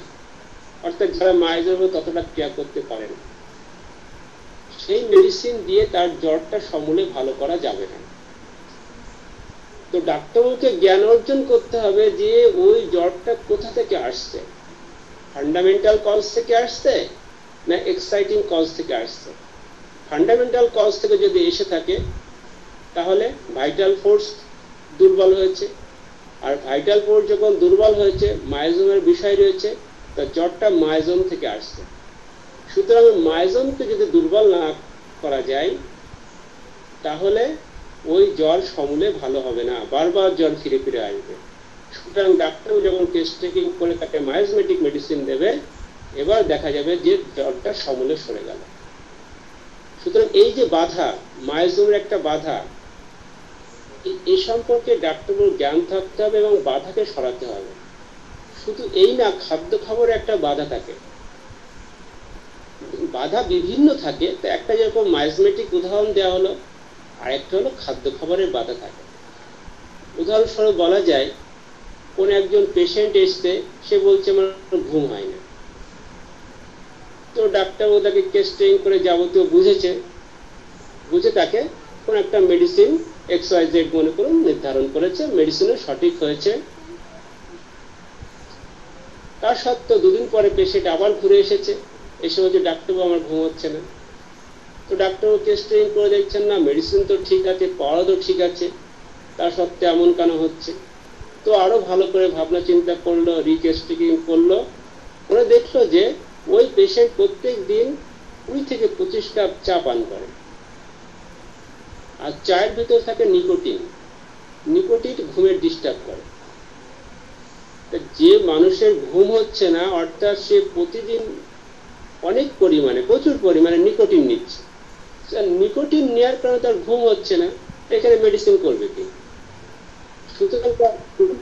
অর্থাৎ যারা মায়ের উপরে ততটা ক্রিয়া করতে পারে না, সেই মেডিসিন দিয়ে তার জ্বরটা সমূলে ভালো করা যাবে না। তো ডাক্তারবাবুকে জ্ঞান অর্জন করতে হবে যে ওই জ্বরটা কোথা থেকে আসছে, ফান্ডামেন্টাল কজ থেকে আসছে না এক্সাইটিং কজ থেকে আসছে। ফান্ডামেন্টাল কজ থেকে যদি এসে থাকে তাহলে ভাইটাল ফোর্স দুর্বল হয়েছে, আর ভাইটাল ফোর্স যখন দুর্বল হয়েছে, মায়োজোমের বিষয় রয়েছে, তা জ্বরটা মায়োজোম থেকে আসছে। সুতরাং মায়োজোমকে যদি দুর্বল না করা যায় তাহলে ওই জ্বর সমূলে ভালো হবে না, বারবার জ্বর ফিরে ফিরে আসবে। সুতরাং ডাক্তার যখন টেস্টিং করে তাকে মায়োজমেটিক মেডিসিন দেবে, এবার দেখা যাবে যে জ্বরটা সমূলে সরে গেল। সুতরাং এই যে বাধা, মায়োজোমের একটা বাধা, এই সম্পর্কে ডাক্তারবাবুর জ্ঞান থাকতে হবে এবং বাধাকে সরাতে হবে। শুধু এই না, খাদ্য খাবারে একটা বাধা থাকে, বাধা বিভিন্ন থাকে। তো একটা যেরকম মায়োজমেটিক উদাহরণ দেওয়া হলো, আর একটা হলো খাদ্য খাবারের বাধা থাকে। উদাহরণস্বরূপ বলা যায়, কোন একজন পেশেন্ট এসছে, সে বলছে আমার ঘুম হয় না। তো ডাক্তারবাবু তাকে টেস্টিং করে যাবতীয় বুঝেছে, বুঝে তাকে কোন একটা মেডিসিন XYZ মনে করুন নির্ধারণ করেছে, মেডিসিনও সঠিক হয়েছে। তার সত্ত্বেও 2 দিন পরে পেশেন্ট আবার ঘুরে এসেছে, এসে বলছে ডাক্তারবাবু আমার ঘুম হচ্ছে না। তো ডাক্তারবাবু টেস্টিং করে দেখছেন না, মেডিসিন তো ঠিক আছে, পাওয়া তো ঠিক আছে, তার সত্ত্বেও এমন কেন হচ্ছে। তো আরো ভালো করে ভাবনা চিন্তা করলো, রিটেস্টিং করলো, করে দেখলো যে ওই পেশেন্ট প্রত্যেক দিন 20 থেকে 25 কাপ চা পান করে, আর চায়ের ভিতর থাকে নিকোটিন। নিকোটিন ঘুমের ডিস্টার্ব করে। যে মানুষের ঘুম হচ্ছে না, অর্থাৎ সে প্রতিদিন অনেক পরিমাণে, প্রচুর পরিমাণে নিকোটিন নিচ্ছে, নিকোটিন নেওয়ার কারণে তার ঘুম হচ্ছে না, এখানে মেডিসিন করবে কি? সুতরাং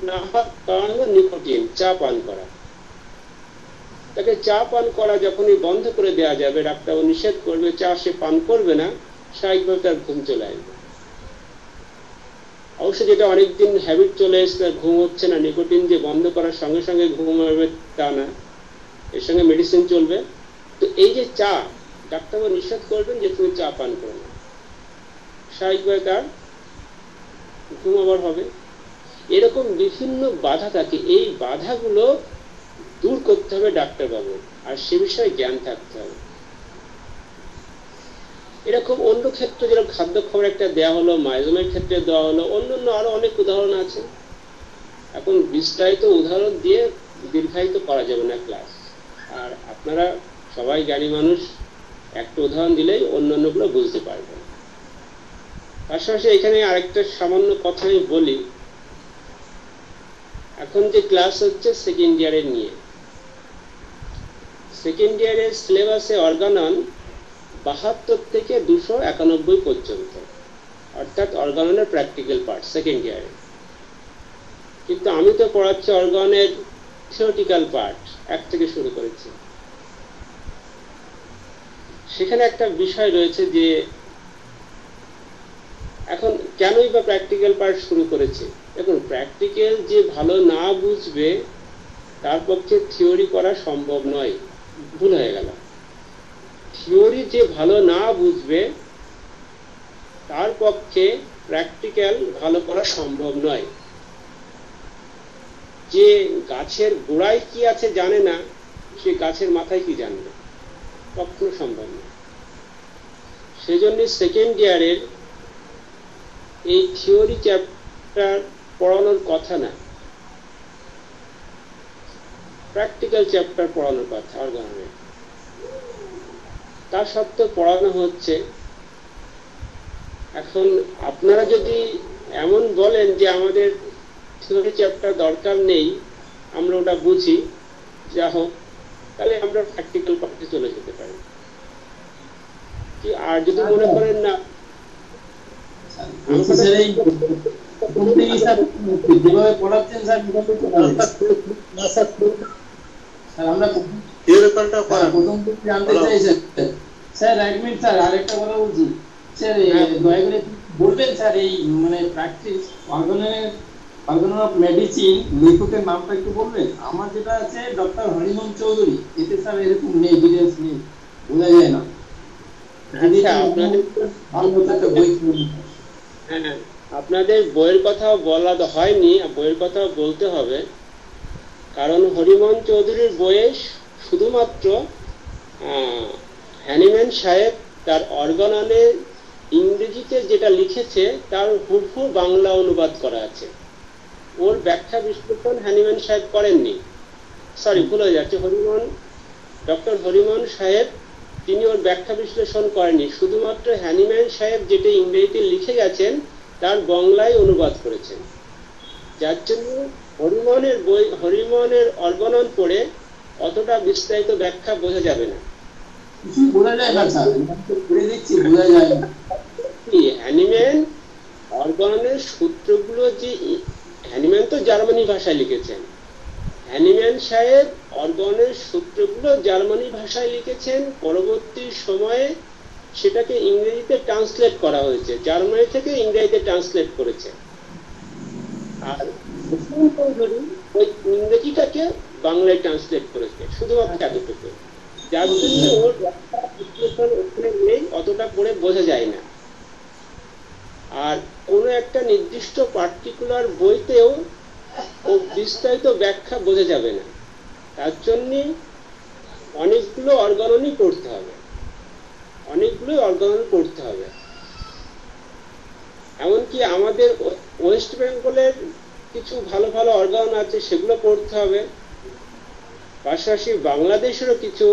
না হওয়ার কারণ হলো নিকোটিন, চা পান করা। তাকে চা পান করা যখনই বন্ধ করে দেওয়া যাবে, ডাক্তার নিষেধ করবে, চা সে পান করবে না, স্বাভাবিকভাবে তার ঘুম চলে আসবে। অবশ্য যেটা অনেকদিন হ্যাবিট চলে এসছে, তার ঘুম হচ্ছে না, নিকোটিন যে বন্ধ করার সঙ্গে সঙ্গে ঘুম হবে তা না, এর সঙ্গে মেডিসিন চলবে। তো এই যে চা, ডাক্তারবাবু নিষেধ করবেন যে তুমি চা পান করো না, স্বাভাবিকভাবে তার ঘুম আবার হবে। এরকম বিভিন্ন বাধা থাকে। এই বাধাগুলো দূর করতে হবে ডাক্তারবাবু, আর সে বিষয়ে জ্ঞান থাকতে হবে। এরকম অন্য ক্ষেত্রে যেরকম খাদ্য খবর একটা দেওয়া হলো, মাইজমের ক্ষেত্রে দেওয়া হলো, অন্যান্য আরো অনেক উদাহরণ আছে। এখন বিস্তারিত উদাহরণ দিয়ে দীর্ঘায়িত করা যাবে না ক্লাস। আর আপনারা সবাই জ্ঞানী মানুষ, একটা উদাহরণ দিলেই অন্যান্যগুলো বুঝতে পারবেন। পাশাপাশি এখানে আরেকটা সামান্য কথা আমি বলি। এখন যে ক্লাস হচ্ছে সেকেন্ড ইয়ারের নিয়ে, সেকেন্ড ইয়ারের সিলেবাসে অর্গানন 72 থেকে 291 পর্যন্ত, অর্থাৎ অর্গাননের প্র্যাকটিক্যাল পার্ট সেকেন্ড ইয়ারে। কিন্তু আমি তো পড়াচ্ছি অর্গানের থিওরিটিক্যাল পার্ট 1 থেকে শুরু করেছি। সেখানে একটা বিষয় রয়েছে যে এখন কেনই বা প্র্যাকটিক্যাল পার্ট শুরু করেছে। দেখুন, প্র্যাকটিক্যাল যে ভালো না বুঝবে তার পক্ষে থিওরি করা সম্ভব নয়। ভুল হয়ে গেল। থিওরি যে ভালো না বুঝবে তার পক্ষে প্র্যাকটিক্যাল ভালো করা সম্ভব নয়। যে গাছের গোড়ায় কি আছে জানে না, সে গাছের মাথায় কি জানবে? কখনো সম্ভব না। সেজন্য সেকেন্ড ইয়ারের এই থিওরি চ্যাপ্টার পড়ানোর কথা না, প্র্যাকটিক্যাল চ্যাপ্টার পড়ানোর কথা অর্গানের। তা সত্ত্বেও পড়ানো হচ্ছে। এখন আপনারা যদি এমন বলেন যে আমাদের থিওরি চ্যাপ্টার দরকার নেই, আমরা ওটা বুঝি, যা হোক, তাহলে আমরা প্র্যাকটিক্যাল পার্টে চলে যেতে পারি। কি আর যদি মনে করেন না, যেভাবে পড়াচ্ছেন স্যার, আমরা প্রথম জানতে চাইছেন স্যার। এক মিনিট স্যার, আরেকটা কথা বলছি স্যার, দয়া করে বলবেন স্যার এই মানে প্র্যাকটিস অর্গানন অফ মেডিসিন লেখকের নামটা একটু বলবেন? আমার যেটা আছে ডক্টর হরিমোহন চৌধুরী, এতে স্যার এরকম নেই, ডিটেলস নেই, বোঝা যায় না। আপনাদের বইয়ের কথাও বলা হয়নি, বইয়ের কথাও বলতে হবে। কারণ হরিমোহন চৌধুরীর বইয়ে শুধুমাত্র হ্যানিম্যান সাহেব তার অর্গাননে ইংরেজিতে যেটা লিখেছে তার হুবহু বাংলা অনুবাদ করা আছে। ওর ব্যাখ্যা বিশ্লেষণ হ্যানিম্যান সাহেব করেননি। সরি, ভুল হয়ে যাচ্ছে। ডক্টর হরিমোহন সাহেব তিনি ওর ব্যাখ্যা বিশ্লেষণ করেননি, শুধুমাত্র হ্যানিম্যান সাহেব যেটা ইংরেজিতে লিখে গেছেন তার বাংলায় অনুবাদ করেছেন। যার জন্য হরিমোহনের অর্গানন পড়ে অতটা বিস্তারিত ব্যাখ্যা বোঝা যাবে না। হ্যানিম্যান অর্গাননের সূত্রগুলো যে, হ্যানিম্যান তো জার্মানি ভাষায় লিখেছেন, হ্যানিম্যান সাহেব অর্গানের সূত্রগুলো জার্মানি ভাষায় লিখেছেন। পরবর্তী সময়ে সেটাকে ইংরেজিতে ট্রান্সলেট করা হয়েছে, জার্মানি থেকে ইংরেজিতে ট্রান্সলেট করেছে। আর ওই ইংরেজিটাকে বাংলায় ট্রান্সলেট করেছে, শুধুমাত্র এতটুকু। যার জন্য ওর বিশ্লেষণ ওখানে নেই, অতটা পড়ে বোঝা যায় না। আর কোনো একটা নির্দিষ্ট পার্টিকুলার বইতেও ও বিস্তারিত ব্যাখ্যা বোঝা যাবে না। তার জন্য অনেকগুলো অর্গাননই পড়তে হবে, এমনকি আমাদের ওয়েস্ট বেঙ্গলের কিছু ভালো ভালো অর্গানন আছে, সেগুলো পড়তে হবে। পাশাপাশি বাংলাদেশেরও কিছু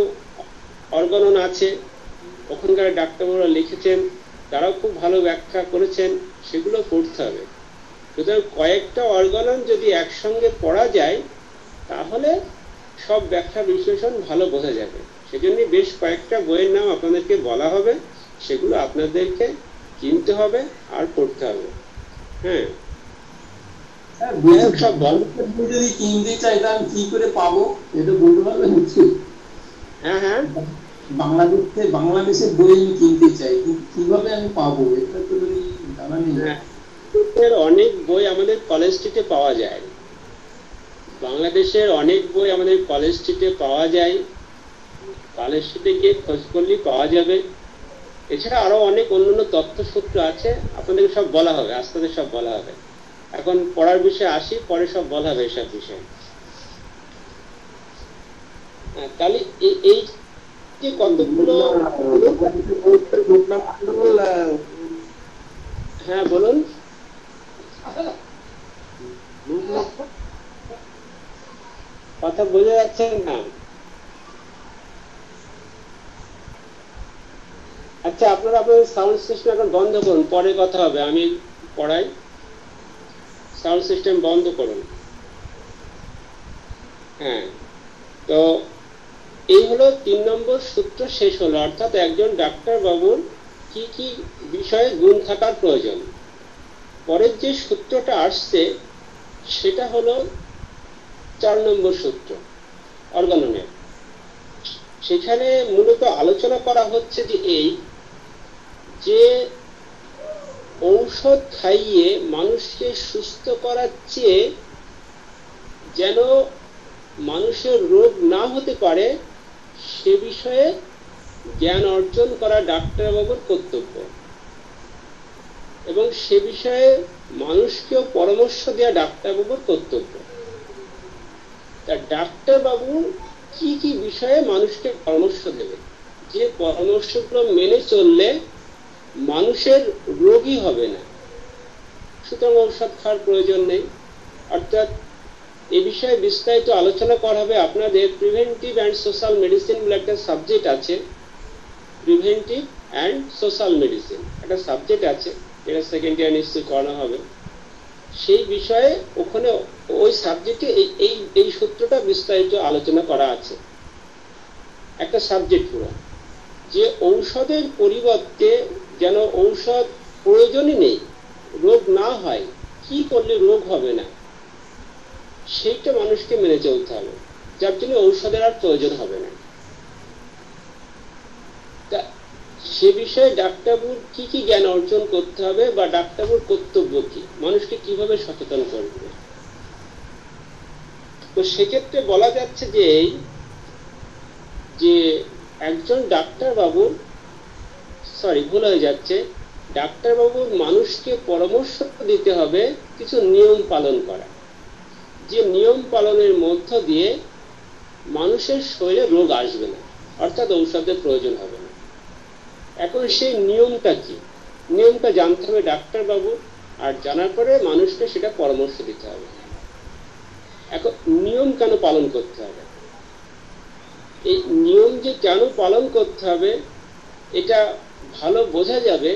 অর্গানন আছে, ওখানকার ডাক্তারবাবুরা লিখেছেন, তারাও খুব ভালো ব্যাখ্যা করেছেন, সেগুলো পড়তে হবে। সুতরাং কয়েকটা অর্গানন যদি একসঙ্গে পড়া যায় তাহলে সব ব্যাখ্যা বিশ্লেষণ ভালো বোঝা যাবে। সেজন্য বেশ কয়েকটা বইয়ের নাম আপনাদেরকে বলা হবে, সেগুলো আপনাদেরকে কিনতে হবে আর পড়তে হবে। হ্যাঁ, সব যদি কিনতে চাই তা আমি কি করে পাবো, এটা বলতে পারবেন? হ্যাঁ হ্যাঁ, বাংলাদেশের বই আমি কিনতে চাই, কিন্তু কিভাবে আমি পাবো এটা তো জানা নেই। অনেক বই আমাদের কলেজ স্ট্রিটে পাওয়া যায়, বাংলাদেশের অনেক বই আমাদের কলেজ স্ট্রিটে পাওয়া যায়। কলেজ স্ট্রিটে গিয়ে খোঁজ করলেই পাওয়া যাবে। এছাড়া আরো অনেক অন্যান্য তথ্যসূত্র আছে, আপনাদের সব বলা হবে, আস্তে আস্তে সব বলা হবে। এখন পড়ার বিষয়ে আসি, পরে সব বলা হবে এসব বিষয়ে। তাহলে এই যে কতগুলো, হ্যাঁ বলুন, কথা বোঝা যাচ্ছে না? আচ্ছা, আপনারা আপনাদের সাউন্ড সিস্টেম এখন বন্ধ করুন, পরে কথা হবে, আমি পড়াই। সাউন্ড সিস্টেম বন্ধ করুন। হ্যাঁ, তো এই হলো 3 নম্বর সূত্র শেষ হলো, অর্থাৎ একজন ডাক্তার বাবুর কি কি বিষয়ে গুণ থাকার প্রয়োজন। পরের যে সূত্রটা আসছে সেটা হলো 4 নম্বর সূত্র, অর্গাননের। সেখানে মূলত আলোচনা করা হচ্ছে যে এই যে ঔষধ খাইয়ে মানুষকে সুস্থ করার চেয়ে যেন মানুষের রোগ না হতে পারে সে বিষয়ে জ্ঞান অর্জন করা ডাক্তারবাবুর কর্তব্য, এবং সে বিষয়ে মানুষকেও পরামর্শ দেওয়া ডাক্তারবাবুর কর্তব্য। তা ডাক্তারবাবু কি কি বিষয়ে মানুষকে পরামর্শ দেবে, যে পরামর্শগুলো মেনে চললে মানুষের রোগই হবে না, সুতরাং ঔষধ খাওয়ার প্রয়োজন নেই। অর্থাৎ এ বিষয়ে বিস্তারিত আলোচনা করা হবে। আপনাদের প্রিভেন্টিভ অ্যান্ড সোশ্যাল মেডিসিন বলে একটা সাবজেক্ট আছে, প্রিভেন্টিভ অ্যান্ড সোশ্যাল মেডিসিন একটা সাবজেক্ট আছে, এটা সেকেন্ড ইয়ার নিশ্চয়ই করানো হবে। সেই বিষয়ে ওখানে ওই সাবজেক্টে এই সূত্রটা বিস্তারিত আলোচনা করা আছে, একটা সাবজেক্ট পুরো, যে ঔষধের পরিবর্তে যেন ঔষধ প্রয়োজনই নেই, রোগ না হয়, কি করলে রোগ হবে না সেইটা মানুষকে মেনে চলতে হবে, যার জন্য ঔষধের আর প্রয়োজন হবে না। তা সে বিষয়ে ডাক্তারবাবুর কি কি জ্ঞান অর্জন করতে হবে বা ডাক্তারবাবুর কর্তব্য কি, মানুষকে কিভাবে সচেতন করবে। তো সেক্ষেত্রে বলা যাচ্ছে যে একজন ডাক্তারবাবুর, ভুল হয়ে যাচ্ছে, ডাক্তারবাবুর মানুষকে পরামর্শ দিতে হবে কিছু নিয়ম পালন করা, যে নিয়ম পালনের মধ্য দিয়ে মানুষের শরীরে রোগ আসবে না, অর্থাৎ ঔষধের প্রয়োজন হবে না। এখন সেই নিয়মটা কি, নিয়মটা জানতে হবে ডাক্তারবাবু, আর জানার পরে মানুষকে সেটা পরামর্শ দিতে হবে। এখন নিয়ম কেন পালন করতে হবে, এই নিয়ম যে কেন পালন করতে হবে এটা ভালো বোঝা যাবে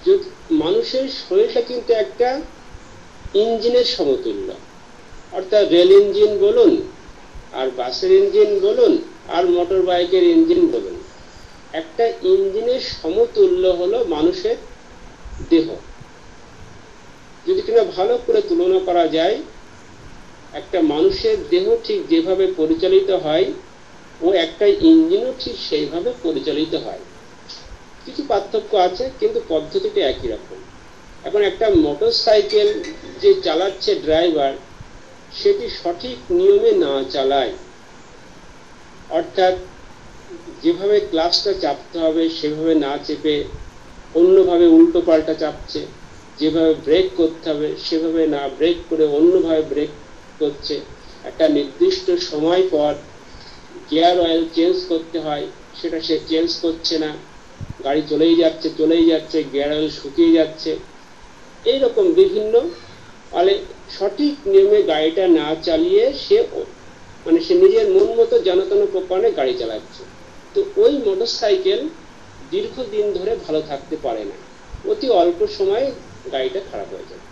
যদি মানুষের শরীরটা কিন্তু একটা ইঞ্জিনের সমতুল্য, অর্থাৎ রেল ইঞ্জিন বলুন আর বাসের ইঞ্জিন বলুন আর মোটর বাইকের ইঞ্জিন বলুন, একটা ইঞ্জিনের সমতুল্য হলো মানুষের দেহ। যদি কিনা ভালো করে তুলনা করা যায়, একটা মানুষের দেহ ঠিক যেভাবে পরিচালিত হয় ও একটা ইঞ্জিনও ঠিক সেইভাবে পরিচালিত হয়। কিছু পার্থক্য আছে কিন্তু পদ্ধতিটা একই রকম। এখন একটা মোটর সাইকেল যে চালাচ্ছে ড্রাইভার, সেটি সঠিক নিয়মে না চালায়, অর্থাৎ যেভাবে ক্লাচটা চাপতে হবে সেভাবে না চেপে অন্যভাবে উল্টো পাল্টা চাপছে, যেভাবে ব্রেক করতে হবে সেভাবে না ব্রেক করে অন্যভাবে ব্রেক করছে, একটা নির্দিষ্ট সময় পর গিয়ার অয়েল চেঞ্জ করতে হয় সেটা সে চেঞ্জ করছে না, গাড়ি চলেই যাচ্ছে, গিয়ার অয়েল শুকিয়ে যাচ্ছে, এইরকম বিভিন্ন, ফলে সঠিক নিয়মে গাড়িটা না চালিয়ে সে নিজের মন মতো জনতন প্রকারে গাড়ি চালাচ্ছে। তো ওই মোটর সাইকেল দীর্ঘদিন ধরে ভালো থাকতে পারে না, অতি অল্প সময়ে গাড়িটা খারাপ হয়ে যায়।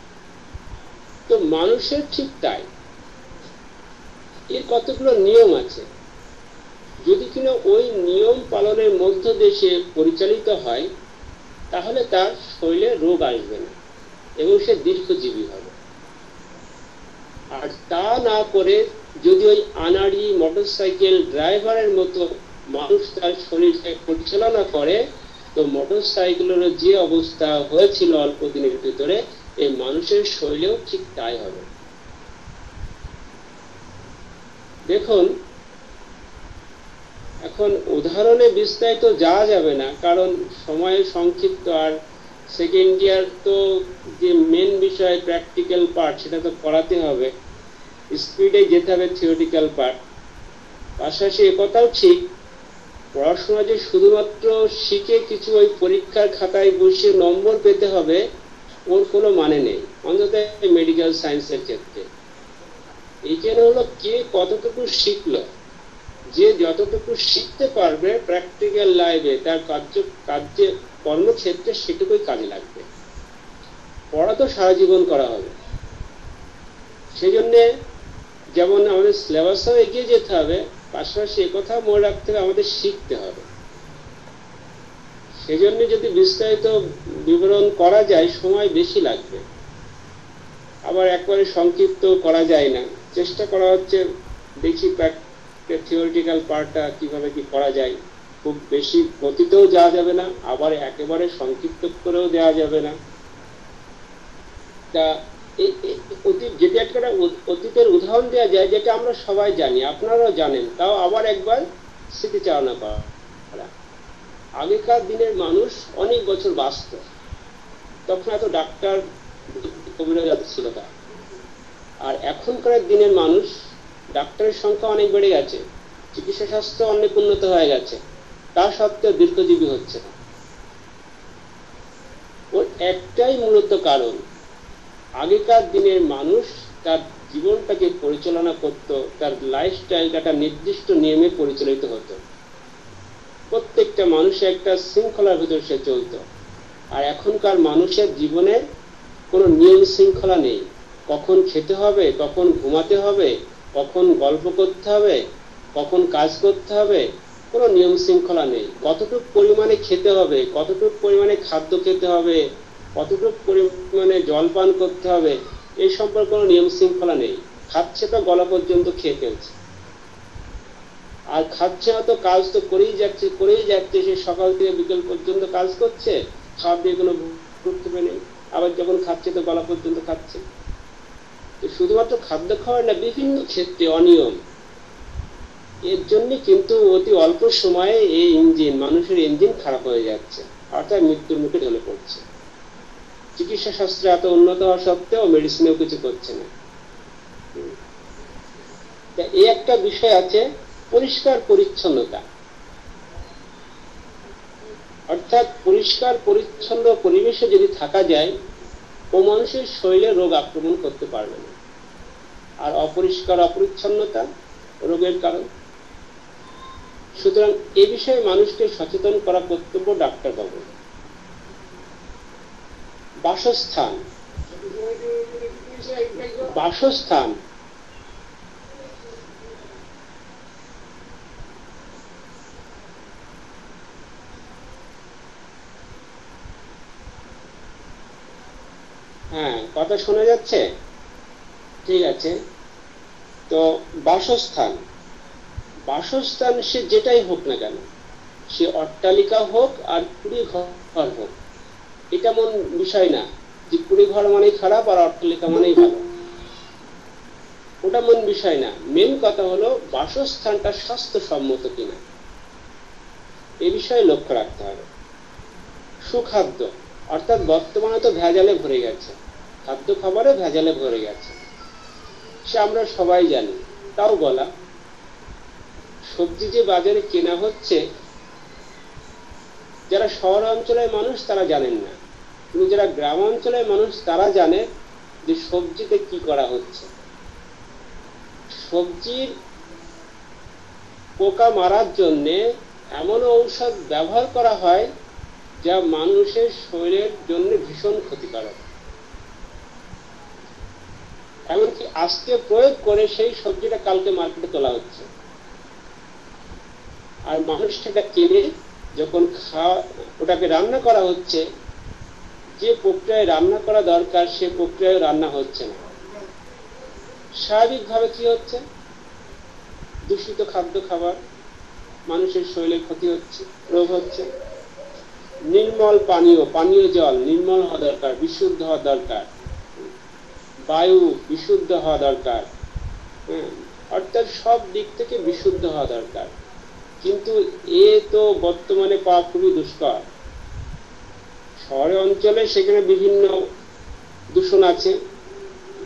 তো মানুষের ঠিক তাই, এর কতগুলো নিয়ম আছে, যদি কিনা ওই নিয়ম পালনের মধ্য দিয়ে সে পরিচালিত হয় তাহলে তার শরীরে রোগ আসবে না এবং সে দীর্ঘজীবী হবে। আর তা না করে যদি ওই আনাড়ি মোটর সাইকেল ড্রাইভারের মতো মানুষ তার শরীরকে পরিচালনা করে, তো মোটর সাইকেলের যে অবস্থা হয়েছিল অল্প দিনের ভিতরে, এই মানুষের শরীরেও ঠিক তাই হবে। দেখুন, এখন উদাহরণে বিস্তারিত যাওয়া যাবে না, কারণ সময় সংক্ষিপ্ত আর সেকেন্ড ইয়ার তো যে মেন বিষয় প্র্যাকটিক্যাল পার্ট সেটা তো করাতে হবে, স্পিডে যেতে হবে থিওরিটিক্যাল পার্ট। পাশাপাশি একথাও ঠিক, পড়াশোনা যে শুধুমাত্র শিখে কিছু ওই পরীক্ষার খাতায় বসিয়ে নম্বর পেতে হবে ওর কোনো মানে নেই, অন্তত মেডিকেল সায়েন্সের ক্ষেত্রে। এইখানে হলো কে কতটুকু শিখলো, যে যতটুকু শিখতে পারবে প্র্যাকটিক্যাল লাইফে তার কার্যে কর্মক্ষেত্রে সেটুকুই কাজে লাগবে। পড়া তো সারা জীবন করা হবে, সেই জন্যে যেমন আমাদের সিলেবাসও এগিয়ে যেতে হবে, পাশাপাশি একথা মনে রাখতে হবে আমাদের শিখতে হবে। সেই জন্য যদি বিস্তারিত বিবরণ করা যায় সময় বেশি লাগবে, আবার একবারে সংক্ষিপ্ত করা যায় না। চেষ্টা করা হচ্ছে, দেখি থিওরিটিক্যাল পার্টটা কিভাবে কি করা যায়। খুব বেশি গতিতেও যাওয়া যাবে না, আবার একেবারে সংক্ষিপ্ত করেও দেওয়া যাবে না। তা যেটা একটা অতীতের উদাহরণ দেওয়া যায়, যেটা আমরা সবাই জানি, আপনারাও জানেন, তাও আবার একবার স্মৃতিচারণা করা। আগেকার দিনের মানুষ অনেক বছর বাঁচত, তখন এত ডাক্তার কবিরাজ ছিল না। আর এখনকার দিনের মানুষ, ডাক্তারের সংখ্যা অনেক বেড়ে গেছে, চিকিৎসা শাস্ত্র অনেক উন্নত হয়ে গেছে, তা সত্ত্বেও দীর্ঘজীবী হচ্ছে না। ওর একটাই মূলত কারণ, আগেকার দিনের মানুষ তার জীবনটাকে পরিচালনা করত, তার লাইফস্টাইলটা একটা নির্দিষ্ট নিয়মে পরিচালিত হতো। প্রত্যেকটা মানুষের একটা শৃঙ্খলার ভিতরে সে চলত। আর এখনকার মানুষের জীবনে কোনো নিয়ম শৃঙ্খলা নেই। কখন খেতে হবে, কখন ঘুমাতে হবে, কখন গল্প করতে হবে, কখন কাজ করতে হবে, কোনো নিয়ম শৃঙ্খলা নেই। কতটুকু পরিমাণে খেতে হবে, কতটুকু পরিমাণে খাদ্য খেতে হবে, কতটুকু পরিমাণে জল পান করতে হবে, এই সম্পর্কে কোনো নিয়ম শৃঙ্খলা নেই। খাচ্ছে তো গলা পর্যন্ত খেয়ে ফেলছে, আর খাচ্ছে না তো কাজ তো করেই যাচ্ছে, সে সকাল থেকে বিকেল পর্যন্ত কাজ করছে, খাওয়ার দিয়ে কোনো কর্তব্য নেই। আবার যখন খাচ্ছে তো গলা পর্যন্ত খাচ্ছে। শুধুমাত্র খাদ্য খাওয়ার না, বিভিন্ন ক্ষেত্রে অনিয়ম। এর জন্য কিন্তু অতি অল্প সময়ে এই মানুষের ইঞ্জিন খারাপ হয়ে যাচ্ছে, অর্থাৎ মৃত্যুর মুখে ঢলে পড়ছে। চিকিৎসা শাস্ত্রে এত উন্নত হওয়া সত্ত্বেও মেডিসিনেও কিছু করছে না। এই একটা বিষয় আছে, পরিষ্কার পরিচ্ছন্নতা। অর্থাৎ পরিষ্কার পরিচ্ছন্ন পরিবেশে যদি থাকা যায়, ও মানুষের শরীরে রোগ আক্রমণ করতে পারবে না। আর অপরিষ্কার অপরিচ্ছন্নতা রোগের কারণ। সুতরাং এ বিষয়ে মানুষকে সচেতন করা কর্তব্য ডাক্তার বাবু। বাসস্থান, হ্যাঁ, কথা শোনা যাচ্ছে? ঠিক আছে। তো বাসস্থান সে যেটাই হোক না কেন, সে অট্টালিকা হোক আর কুড়ি ঘর হোক, এটা মন বিষয় না যে কুড়ি ঘর মানেই খারাপ আর অট্টালিকা মানেই ভালো, ওটা মন বিষয় না। মেন কথা হলো বাসস্থানটা স্বাস্থ্যসম্মত কিনা, এ বিষয়ে লক্ষ্য রাখতে হবে। সুখাদ্য, অর্থাৎ বর্তমানে তো ভেজালে ভরে গেছে, খাদ্য খাবারে ভেজালে ভরে গেছে, সে আমরা সবাই জানি। তাও বলা, সবজি যে বাজারে কেনা হচ্ছে, যারা শহর অঞ্চলের মানুষ তারা জানেন না, কিন্তু যারা গ্রাম অঞ্চলের মানুষ তারা জানে যে সবজিতে কি করা হচ্ছে। সবজির পোকা মারার জন্য এমন ঔষধ ব্যবহার করা হয় যা মানুষের শরীরের জন্য ভীষণ ক্ষতিকারক। এমনকি আজকে প্রয়োগ করে সেই সবজিটা কালকে মার্কেটে তোলা হচ্ছে, আর মানুষ সেটা কিনে যখন ওটাকে রান্না করা হচ্ছে, যে প্রক্রিয়ায় রান্না করা দরকার সে প্রক্রিয়ায় রান্না হচ্ছে না। স্বাভাবিকভাবে কি হচ্ছে? দূষিত খাদ্য খাবার, মানুষের শরীরের ক্ষতি হচ্ছে, রোগ হচ্ছে। নির্মল পানীয় জল নির্মল হওয়া দরকার, বিশুদ্ধ হওয়া দরকার। বায়ু বিশুদ্ধ হওয়া দরকার, অর্থাৎ সব দিক থেকে বিশুদ্ধ হওয়া দরকার। কিন্তু এ তো বর্তমানে পাওয়া খুবই দুষ্কর। শহরে অঞ্চলে সেখানে বিভিন্ন দূষণ আছে,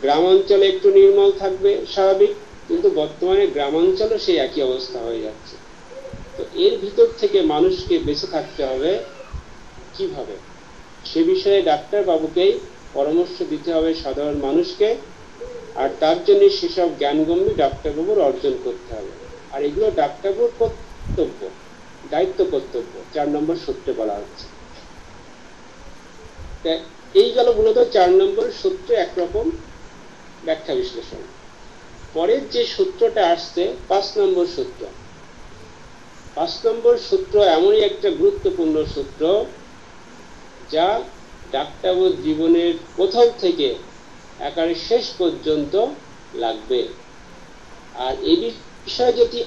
গ্রাম অঞ্চলে একটু নির্মল থাকবে স্বাভাবিক, কিন্তু বর্তমানে গ্রাম অঞ্চলে সেই একই অবস্থা হয়ে যাচ্ছে। তো এর ভিতর থেকে মানুষকে বেঁচে থাকতে হবে কিভাবে, সে বিষয়ে ডাক্তার বাবুকেই পরামর্শ দিতে হবে সাধারণ মানুষকে, আর তার জন্য সেসব জ্ঞানগম্য ডাক্তারবাবুর অর্জন করতে হবে। আর এগুলো ডাক্তারবাবুর কর্তব্য, দায়িত্ব, কর্তব্য 4 নম্বর সূত্রে বলা হচ্ছে। এই গেল মূলত 4 নম্বর সূত্রে একরকম ব্যাখ্যা বিশ্লেষণ। পরের যে সূত্রটা আসছে 5 নম্বর সূত্র। 5 নম্বর সূত্র এমনই একটা গুরুত্বপূর্ণ সূত্র যা ডাক্তারবাবুর জীবনের প্রথম থেকে একেবারে শেষ পর্যন্ত লাগবে। আর এই বিষয়ে যদি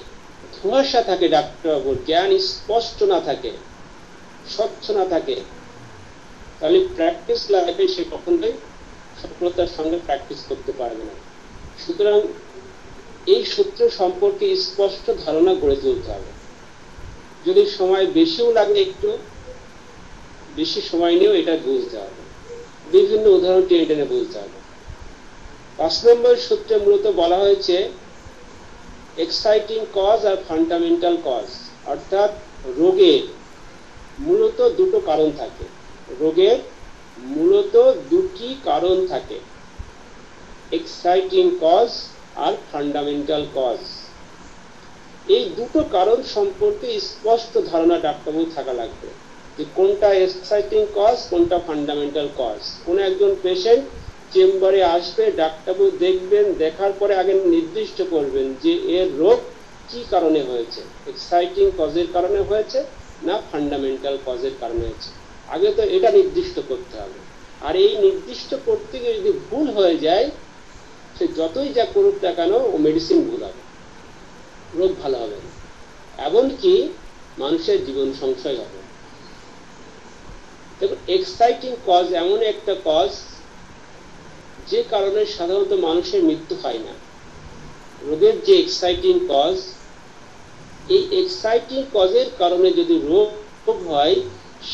ধোঁয়াশা থাকে, ডাক্তারবাবুর জ্ঞান স্পষ্ট না থাকে, স্বচ্ছ না থাকে, তাহলে প্র্যাকটিস লাইফে সে কখনোই সফলতার সঙ্গে প্র্যাকটিস করতে পারবে না। সুতরাং এই সূত্র সম্পর্কে স্পষ্ট ধারণা গড়ে তুলতে হবে। যদি সময় বেশিও লাগে, একটু বেশি সময় নিয়েও এটা বুঝতে হবে, বিভিন্ন উদাহরণ টেনে টেনে বুঝতে হবে। 5 নম্বর সূত্রে মূলত বলা হয়েছে এক্সাইটিং কজ আর ফান্ডামেন্টাল কজ, অর্থাৎ রোগের মূলত দুটো কারণ থাকে। রোগের মূলত দুটি কারণ থাকে, এক্সাইটিং কজ আর ফান্ডামেন্টাল কজ। এই দুটো কারণ সম্পর্কে স্পষ্ট ধারণা ডাক্তারবাবু থাকা লাগবে, যে কোনটা এক্সাইটিং কজ, কোনটা ফান্ডামেন্টাল কজ। কোন একজন পেশেন্ট চেম্বারে আসবে, ডাক্তারবাবু দেখবেন, দেখার পরে আগে নির্দিষ্ট করবেন যে এর রোগ কি কারণে হয়েছে, এক্সাইটিং কজের কারণে হয়েছে না ফান্ডামেন্টাল কজের কারণে হয়েছে। আগে তো এটা নির্দিষ্ট করতে হবে। আর এই নির্দিষ্ট করতে গিয়ে যদি ভুল হয়ে যায়, সে যতই যা করুক না কেন ও মেডিসিন ভুল হবে, রোগ ভালো হবে না, এমনকি মানুষের জীবন সংশয় হবে। দেখুন, এক্সাইটিং কজ এমন একটা কজ যে কারণে সাধারণত মানুষের মৃত্যু হয় না। রোগের যে এক্সাইটিং কজ, এই এক্সাইটিং কজের কারণে যদি রোগ হয়,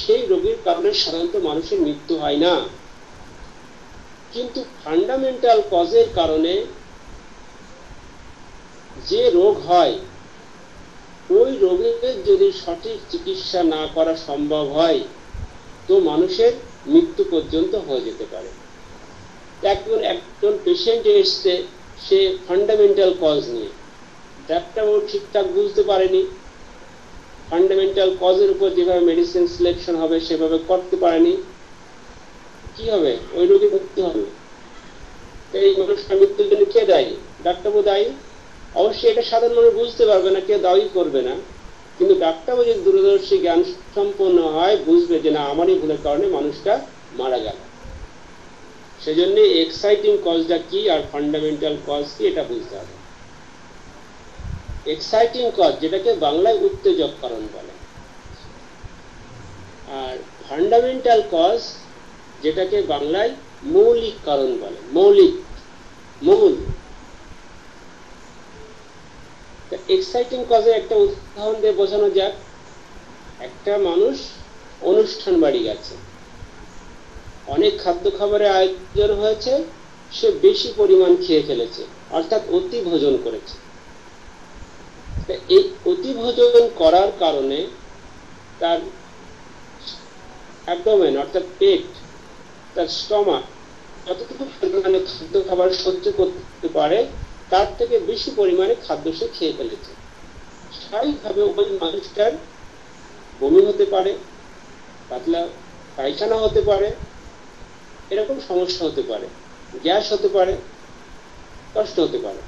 সেই রোগের কারণে সাধারণত মানুষের মৃত্যু হয় না। কিন্তু ফান্ডামেন্টাল কজের কারণে যে রোগ হয়, ওই রোগের যদি সঠিক চিকিৎসা না করা সম্ভব হয়, তো মানুষের মৃত্যু পর্যন্ত হয়ে যেতে পারে। একজন পেশেন্ট এসছে, সে ফান্ডামেন্টাল কজ নিয়ে, ডাক্তারবাবু ঠিকঠাক বুঝতে পারেনি, ফান্ডামেন্টাল কজের উপর যেভাবে মেডিসিন সিলেকশন হবে সেভাবে করতে পারেনি, কি হবে? ওই রোগী মৃত্যু হবে। এই মানুষটা মৃত্যুর জন্য কে দায়ী? ডাক্তারবাবু দায়ী? অবশ্যই এটা সাধারণ মানুষ বুঝতে পারবে না, কেউ দায়ী করবে না, কিন্তু ডাক্তারবাবু যদি দূরদর্শী জ্ঞান সম্পন্ন হয়, বুঝবে যে না, আমারই ভুলের কারণে মানুষটা মারা গেল। সেজন্য এক্সাইটিং কজটা কি আর ফান্ডামেন্টাল কজ কি এটা বুঝতে হবে। এক্সাইটিং কজ, যেটাকে বাংলায় উত্তেজক কারণ বলে, আর ফান্ডামেন্টাল কজ, যেটাকে বাংলায় মৌলিক কারণ বলে। মৌলিক, মূল। এক্সাইটিং কজের একটা উদাহরণ দিয়ে বোঝানো যাক। একটা মানুষ অনুষ্ঠান বাড়ি গেছে, অনেক খাদ্য খাবারের আয়োজন হয়েছে, সে বেশি পরিমাণ খেয়ে ফেলেছে, অর্থাৎ অতি ভোজন করেছে। এই অতি ভোজন করার কারণে তার অ্যাবডোমেন অর্থাৎ পেট, তার স্টমাক যতটুকু পরিমাণে খাদ্য খাবার সহ্য করতে পারে তার থেকে বেশি পরিমাণে খাদ্য সে খেয়ে ফেলেছে। স্বাভাবিকভাবে ওই মানুষটার বমি হতে পারে, পাতলা পায়খানা হতে পারে, এরকম সমস্যা হতে পারে, গ্যাস হতে পারে, কষ্ট হতে পারে।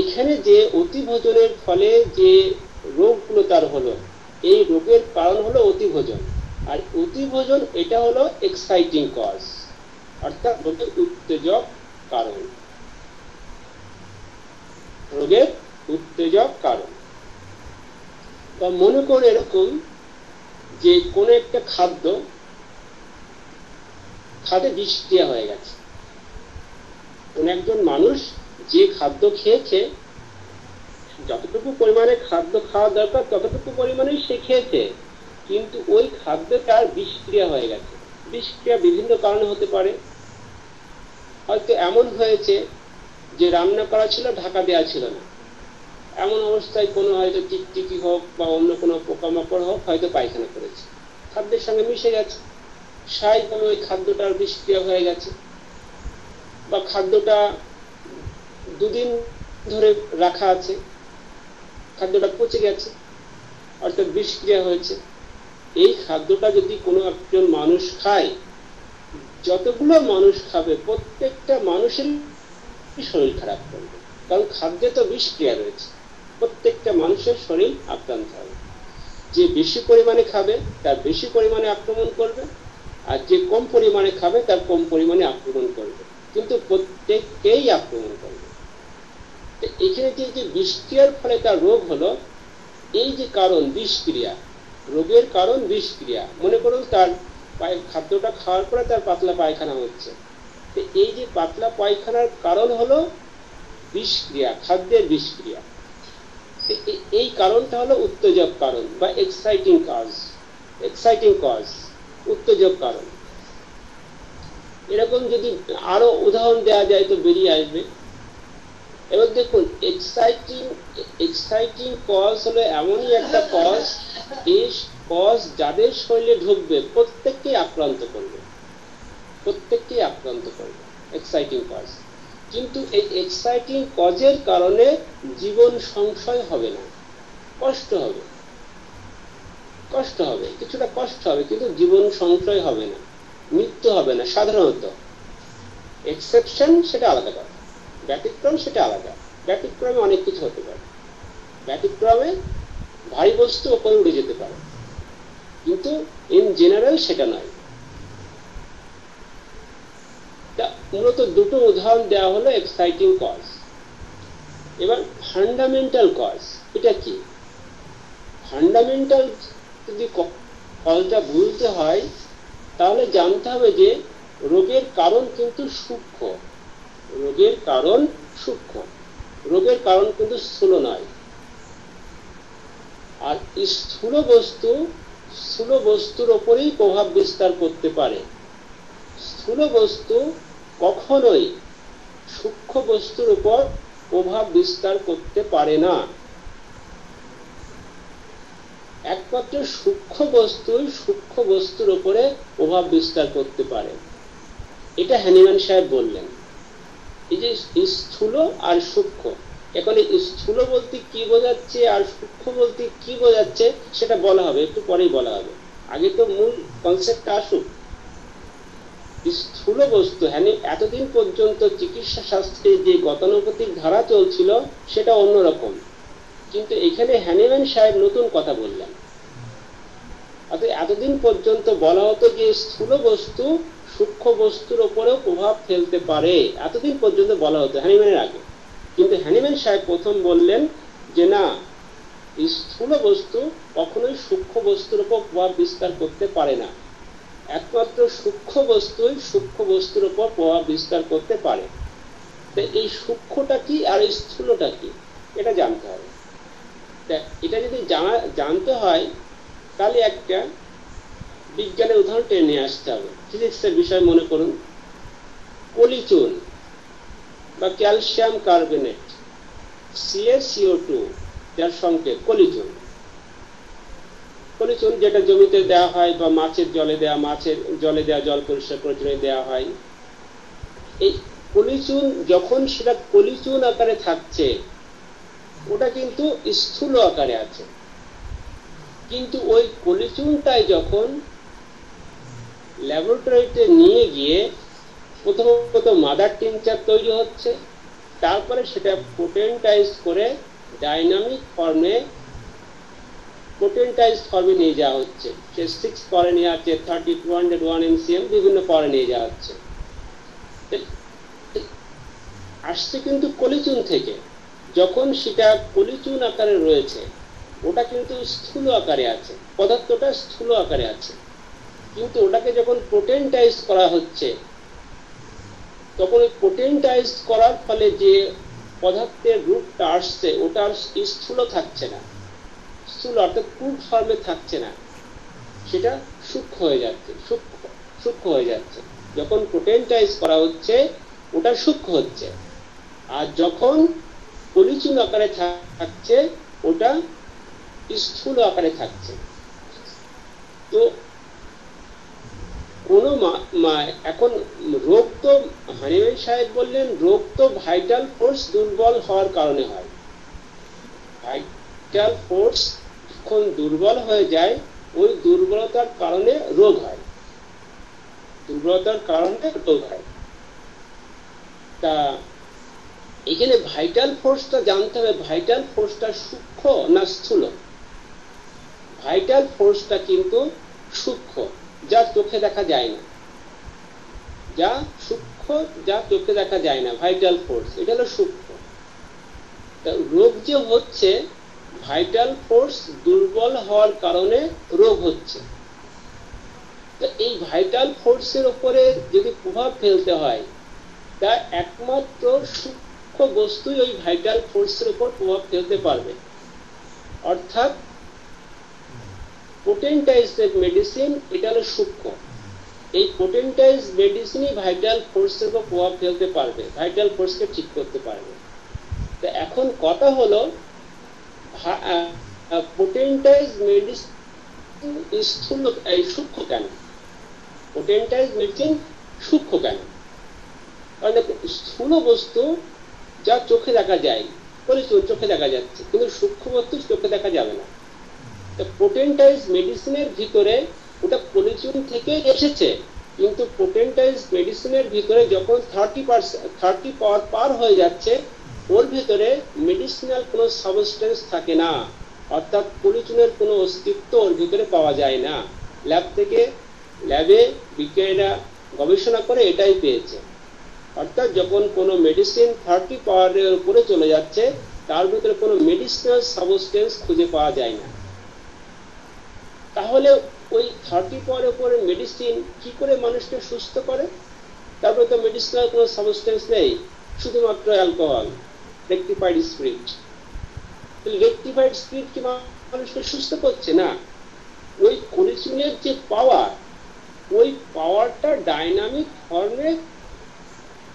এখানে যে অতিভোজনের ফলে যে রোগগুলো তার হলো, এই রোগের কারণ হলো অতিভোজন। আর অতিভোজন এটা হলো এক্সাইটিং কজ, অর্থাৎ রোগের উত্তেজক কারণ। রোগের উত্তেজক কারণ। বা মনে করুন এরকম যে কোনো একটা খাদ্যে বিষ দেওয়া হয়ে গেছে। কোন একজন মানুষ যে খাদ্য খেয়েছে, যতটুকু পরিমাণে খাদ্য খাওয়া দরকার ততটুকু পরিমাণে সে খেয়েছে, কিন্তু ওই খাদ্যটার বিষক্রিয়া হয়ে গেছে। বিষক্রিয়া বিভিন্ন কারণে হতে পারে। হয়তো এমন হয়েছে যে রান্না করা ছিল, ঢাকা দেওয়া ছিল না, এমন অবস্থায় কোনো হয়তো টিকটিকি হোক বা অন্য কোনো পোকামাকড় হোক হয়তো পায়খানা করেছে, খাদ্যের সঙ্গে মিশে গেছে, স্বাভাবিকভাবে ওই খাদ্যটার বিষক্রিয়া হয়ে গেছে। বা খাদ্যটা দুদিন ধরে রাখা আছে, খাদ্যটা পচে গেছে, অর্থাৎ বিষক্রিয়া হয়েছে। এই খাদ্যটা যদি কোনো একজন মানুষ খায়, যতগুলো মানুষ খাবে প্রত্যেকটা মানুষের শরীর খারাপ করবে, কারণ খাদ্যে তো বিষক্রিয়া রয়েছে। প্রত্যেকটা মানুষের শরীর আক্রান্ত হবে। যে বেশি পরিমাণে খাবে তার বেশি পরিমাণে আক্রমণ করবে, আর যে কম পরিমাণে খাবে তার কম পরিমাণে আক্রমণ করবে, কিন্তু প্রত্যেককেই আক্রমণ করবে। এখানে যে বিষক্রিয়ার ফলে তার রোগ হলো, এই যে কারণ বিষক্রিয়া, রোগের কারণ বিষক্রিয়া। মনে করুন তার খাদ্যটা খাওয়ার পরে তার পাতলা পায়খানা হচ্ছে, তো এই যে পাতলা পায়খানার কারণ হলো বিষক্রিয়া, খাদ্যের বিষক্রিয়া। এই কারণটা হলো উত্তেজক কারণ বা এক্সাইটিং কজ, উত্তেজক কারণ। এরকম যদি আরো উদাহরণ দেওয়া যায় তো বেরিয়ে আসবে। এবার দেখুন, এক্সাইটিং কজ হলো এমনই একটা কজ, এই কজ যাদের শরীরে ঢুকবে প্রত্যেককেই আক্রান্ত করবে, এক্সাইটিং কজ। কিন্তু এই এক্সাইটিং কজের কারণে জীবন সংশয় হবে না, কষ্ট হবে, কিছুটা কষ্ট হবে, কিন্তু জীবন সংশয় হবে না, মৃত্যু হবে না সাধারণত। এক্সেপশন সেটা আলাদা কথা, ব্যতিক্রম সেটা আলাদা। ব্যতিক্রমে অনেক কিছু হতে পারে, ব্যতিক্রমে ভারী বস্তু উপরে উড়ে যেতে পারে, কিন্তু ইন জেনারেল সেটা নয়। মূলত দুটো উদাহরণ দেওয়া হলো এক্সাইটিং কজ। এবার ফান্ডামেন্টাল কজ, এটা কি? ফান্ডামেন্টাল যদি কজটা বুঝতে হয় তাহলে জানতে হবে যে রোগের কারণ কিন্তু সূক্ষ্ম, রোগের কারণ কিন্তু স্থূল নয়। আর স্থূল বস্তুর ওপরেই প্রভাব বিস্তার করতে পারে। স্থূল বস্তু কখনোই সূক্ষ্ম বস্তুর উপর প্রভাব বিস্তার করতে পারে না। একমাত্র সূক্ষ্ম বস্তুর উপরে প্রভাব বিস্তার করতে পারে। এটা হ্যানিম্যান সাহেব বললেন। এই যে স্থূল আর সূক্ষ্ম, এখন এই স্থূল বলতে কি বোঝাচ্ছে আর সূক্ষ্ম বলতে কি বোঝাচ্ছে সেটা বলা হবে, একটু পরেই বলা হবে। আগে তো মূল কনসেপ্টটা আসুক। স্থূল বস্তু, এতদিন পর্যন্ত চিকিৎসা শাস্ত্রে যে গতানুগতিক ধারা চলছিল সেটা অন্যরকম, কিন্তু এখানে হ্যানিম্যান সাহেব নতুন কথা বললেন। অর্থাৎ এতদিন পর্যন্ত বলা হতো যে স্থূল বস্তু সূক্ষ্ম বস্তুর উপরেও প্রভাব ফেলতে পারে, এতদিন পর্যন্ত বলা হতো হ্যানিম্যানের আগে। কিন্তু হ্যানিম্যান সাহেব প্রথম বললেন যে না, স্থূল বস্তু কখনোই সূক্ষ্ম বস্তুর উপর প্রভাব বিস্তার করতে পারে না, একমাত্র সূক্ষ্ম বস্তুর উপর প্রভাব বিস্তার করতে পারে। তো এই সূক্ষ্মটা কি আর এই স্থূলটা কি এটা জানতে হবে। এটা যদি জানতে হয় তাহলে একটা বিজ্ঞানের উদাহরণ টেনে নিয়ে আসতে হবে। ফিজিক্সের বিষয় মনে করুন, পলিচুন বা ক্যালসিয়াম কার্বনেট, CaCO2 যার সংকেত কলিচুন। পলিচুন যেটা জমিতে দেওয়া হয় বা মাছের জলে দেওয়া জল পরিষ্কার করার জন্য দেওয়া হয়। এই পলিচুন যখন সেটা পলিচুন আকারে থাকছে ওটা কিন্তু স্থূল আকারে আছে, কিন্তু ওই পলিচুনটাই যখন ল্যাবরেটরিতে নিয়ে গিয়ে প্রথমত মাদার টিনচার তৈরি হচ্ছে, তারপরে সেটা পোটেন্টাইজ করে ডাইনামিক ফর্মে নিয়ে যাওয়া হচ্ছে। সে 6 পরে নিয়ে যাচ্ছে, 30-201 MCM বিভিন্ন পরে নিয়ে যাওয়া হচ্ছে। আসছে কিন্তু কলিচুন থেকে। যখন সেটা কলিচুন আকারে রয়েছে ওটা কিন্তু স্থূল আকারে আছে, পদার্থটা স্থূল আকারে আছে, কিন্তু ওটাকে যখন পোটেন্টাইজ করা হচ্ছে তখন ওই পোটেন্টাইজ করার ফলে যে পদার্থের রূপটা আসছে ওটা স্থূল থাকছে না, স্থূল অর্থাৎ ক্রুড ফর্মে থাকছে না, সেটা সূক্ষ্ম হয়ে যাচ্ছে, সূক্ষ্ম হয়ে যাচ্ছে। যখন পোটেন্টাইজ করা হচ্ছে ওটা সূক্ষ্ম হচ্ছে, আর যখন পলিচুন আকারে থাকছে ওটা স্থূল আকারে থাকছে। তো এখন রোগ তো হানিভাই সাহেব বললেন রোগ তো ভাইটাল ফোর্স দুর্বল হওয়ার কারণে হয়। ভাইটাল ফোর্স যখন দুর্বল হয়ে যায় ওই দুর্বলতার কারণে রোগ হয়, দুর্বলতার কারণে রোগ হয়। তা এখানে ভাইটাল ফোর্সটা জানতে হবে, ভাইটাল ফোর্সটা সূক্ষ্ম না স্থূল। ভাইটাল ফোর্সটা কিন্তু সূক্ষ্ম, যা চোখে দেখা যায় না, যা সূক্ষ্ম, যা চোখে দেখা যায় না, ভাইটাল ফোর্স এটা হলো সূক্ষ্ম। রোগ যে হচ্ছে ভাইটাল ফোর্স দুর্বল হওয়ার কারণে রোগ হচ্ছে। তো এই ভাইটাল ফোর্সের উপরে যদি প্রভাব ফেলতে হয় তা একমাত্র সূক্ষ্ম বস্তুই ওই ভাইটাল ফোর্সের উপর প্রভাব ফেলতে পারবে। অর্থাৎ পোটেন্টাইজড মেডিসিন এটা হলো সূক্ষ্ম, এই পোটেন্টাইজ মেডিসিনই ভাইটাল ফোর্সের উপর প্রভাব ফেলতে পারবে, ভাইটাল ফোর্সকে ঠিক করতে পারবে। তো এখন কথা হলো পোটেন্টাইজ মেডিসিন স্থূল সূক্ষ্ম কেন? পোটেন্টাইজ মেডিসিন সূক্ষ্ম কেন? কারণ স্থূল বস্তু যা চোখে দেখা যায়, চোখে দেখা যাচ্ছে, কিন্তু সূক্ষ্ম বস্তু চোখে দেখা যাবে না। পোটেন্টাইজ মেডিসিনের ভিতরে ওটা পলিচুন থেকে এসেছে, কিন্তু পোটেন্টাইজ মেডিসিনের ভিতরে যখন 30 পাওয়ার পার হয়ে যাচ্ছে ওর ভিতরে মেডিসিনাল কোনো সাবস্টেন্স থাকে না, অর্থাৎ পলিচুনের কোনো অস্তিত্ব ওর ভিতরে পাওয়া যায় না। ল্যাবে বিজ্ঞানীরা গবেষণা করে এটাই পেয়েছে। অর্থাৎ যখন কোনো মেডিসিন 30 পাওয়ারের উপরে চলে যাচ্ছে তার ভিতরে কোনো মেডিসিনাল সাবস্টেন্স খুঁজে পাওয়া যায় না। তাহলে ওই 30 পাওয়ারের উপরে মেডিসিন কি করে মানুষকে সুস্থ করে? তারপরে তো মেডিসিনাল কোনো সাবস্টেন্স নেই, শুধুমাত্র alcohol, rectified spirit. Rectified spirit কি মানুষকে সুস্থ করছে? না। ওই পলিচুনের যে পাওয়ার, ওই পাওয়ারটা ডাইনামিক ফর্মে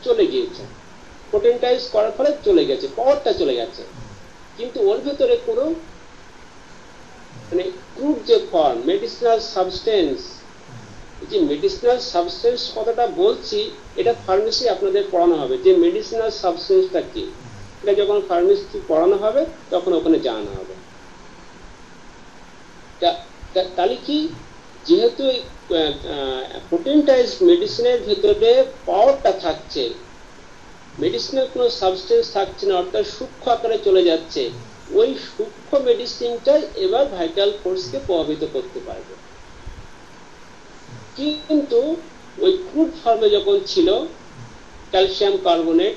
চলে গিয়েছে, পোটেন্টাইজ করার ফলে চলে গেছে, পাওয়ারটা চলে গেছে, কিন্তু ওর ভেতরে কোনো মানে ক্রুড যে ফর্ম মেডিসিনাল সাবস্টেন্স, যে মেডিসিনাল সাবস্টেন্স কথাটা বলছি এটা ফার্মেসি আপনাদের পড়ানো হবে, যে মেডিসিনাল সাবস্টেন্সটা কি, এটা যখন ফার্মেসি পড়ানো হবে তখন ওখানে জানানো হবে। তাহলে কি, যেহেতু পোটেন্টাইজ মেডিসিনের ভেতরে পাওয়ারটা থাকছে, মেডিসিনাল কোনো সাবস্টেন্স থাকছে না, অর্থাৎ সূক্ষ্ম আকারে চলে যাচ্ছে, ওই সূক্ষ্ম মেডিসিনটাই এবার ভাইটাল ফোর্সকে প্রভাবিত করতে পারবে। কিন্তু ওই ক্রুড ফর্মে যখন ছিল ক্যালসিয়াম কার্বনেট,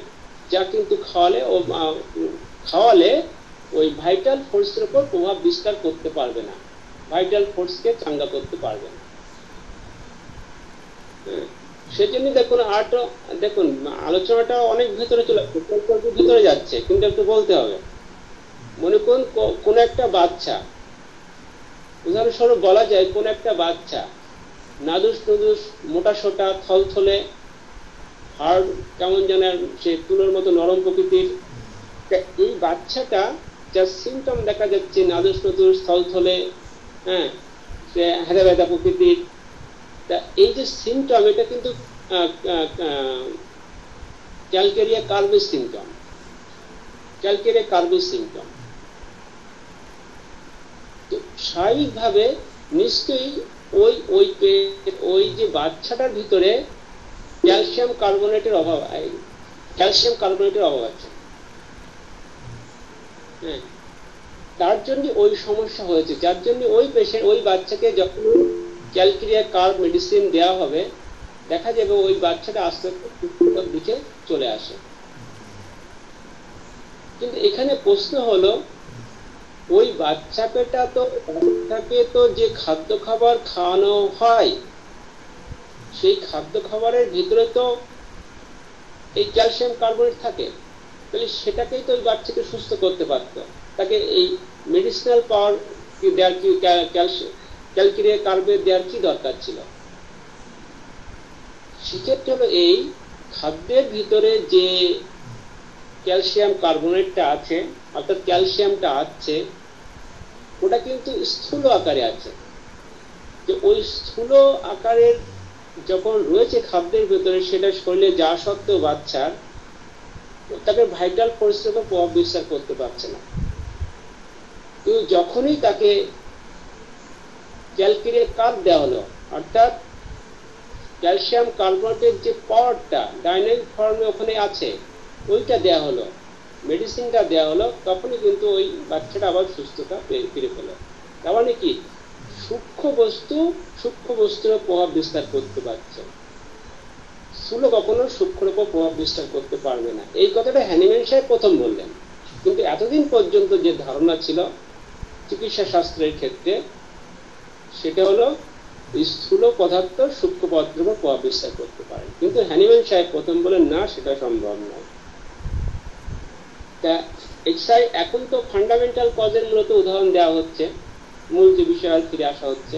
যা কিন্তু খাওয়ালে ওই ভাইটাল ফোর্সের উপর প্রভাব বিস্তার করতে পারবে না, ভাইটাল ফোর্সকে চাঙ্গা করতে পারবে না। সেজন্য দেখুন আলোচনাটা অনেক ভেতরে ভিতরে যাচ্ছে, কিন্তু একটু বলতে হবে। মনে করুন কোন একটা বাচ্চা, উদাহরণস্বরূপ বলা যায় কোন একটা বাচ্চা নাদুস নুদুস, মোটা সোটা, থলথলে, হাড় কেমন যেন সে তুলোর মতো নরম প্রকৃতির, এই বাচ্চাটা যার সিমটম দেখা যাচ্ছে নাদুস নুদুস, থলথলে, হ্যাঁ, সে হেদা ভেদা প্রকৃতির, তা এই যে সিমটম এটা কিন্তু ক্যালকেরিয়া কার্ভের সিমটম, ক্যালকেরিয়া কার্ভের সিমটম। তো স্বাভাবিকভাবে নিশ্চয়ই ওই যে বাচ্চাটার ভিতরে ক্যালসিয়াম কার্বনেটের অভাব আছে, হ্যাঁ, তার জন্য ওই সমস্যা হয়েছে, যার জন্য ওই বাচ্চাকে যখন ক্যালকেরিয়া কার্ব মেডিসিন দেওয়া হবে দেখা যাবে ওই বাচ্চাটা আস্তে আস্তে সুস্থতার দিকে চলে আসে। কিন্তু এখানে প্রশ্ন হলো, ওই বাচ্চাকে তো যে খাদ্য খাবার খাওয়ানো হয় সেই খাদ্য খাবারের ভিতরে তো এই ক্যালসিয়াম কার্বনেট থাকে, তাহলে সেটাকেই তো ওই বাচ্চাকে সুস্থ করতে পারতো। তাকে এই মেডিসিনাল পাওয়ার দেওয়ার কি ক্যালকিরিয়া কার্বেট দেওয়ার কি দরকার ছিল? সেক্ষেত্রে হলো এই খাদ্যের ভিতরে যে ক্যালসিয়াম কার্বনেটটা আছে, অর্থাৎ ক্যালসিয়ামটা আছে, ওটা কিন্তু স্থূল আকারে আছে। যে ওই স্থূল আকারের যখন রয়েছে খাদ্যের ভিতরে, সেটা শরীরে যা সত্ত্বেও বাচ্চার তাকে ভাইটাল ফোর্সের উপর প্রভাব বিস্তার করতে পারছে না। কিন্তু যখনই তাকে ক্যালকিরিয়া কার্ব দেওয়া হলো, অর্থাৎ ক্যালসিয়াম কার্বনেটের যে পাওয়ারটা ডাইনামিক ফর্মে ওখানে আছে, ওইটা দেওয়া হলো, মেডিসিনটা দেওয়া হলো, তখনই কিন্তু ওই বাচ্চাটা আবার সুস্থতা ফিরে পেল। তার মানে কি, সূক্ষ্ম বস্তুর প্রভাব বিস্তার করতে পারছে, স্থূল কখনো সূক্ষ্মের উপর প্রভাব বিস্তার করতে পারবে না। এই কথাটা হ্যানিম্যান সাহেব প্রথম বললেন। কিন্তু এতদিন পর্যন্ত যে ধারণা ছিল চিকিৎসা শাস্ত্রের ক্ষেত্রে, সেটা হলো স্থূল পদার্থ সূক্ষ্ম পদার্থের উপর প্রভাব বিস্তার করতে পারে। কিন্তু হ্যানিম্যান সাহেব প্রথম বলেন না, সেটা সম্ভব নয়। তা এখন তো ফান্ডামেন্টাল কজের মূলত উদাহরণ দেওয়া হচ্ছে, মূল যে বিষয়ে ফিরে আসা হচ্ছে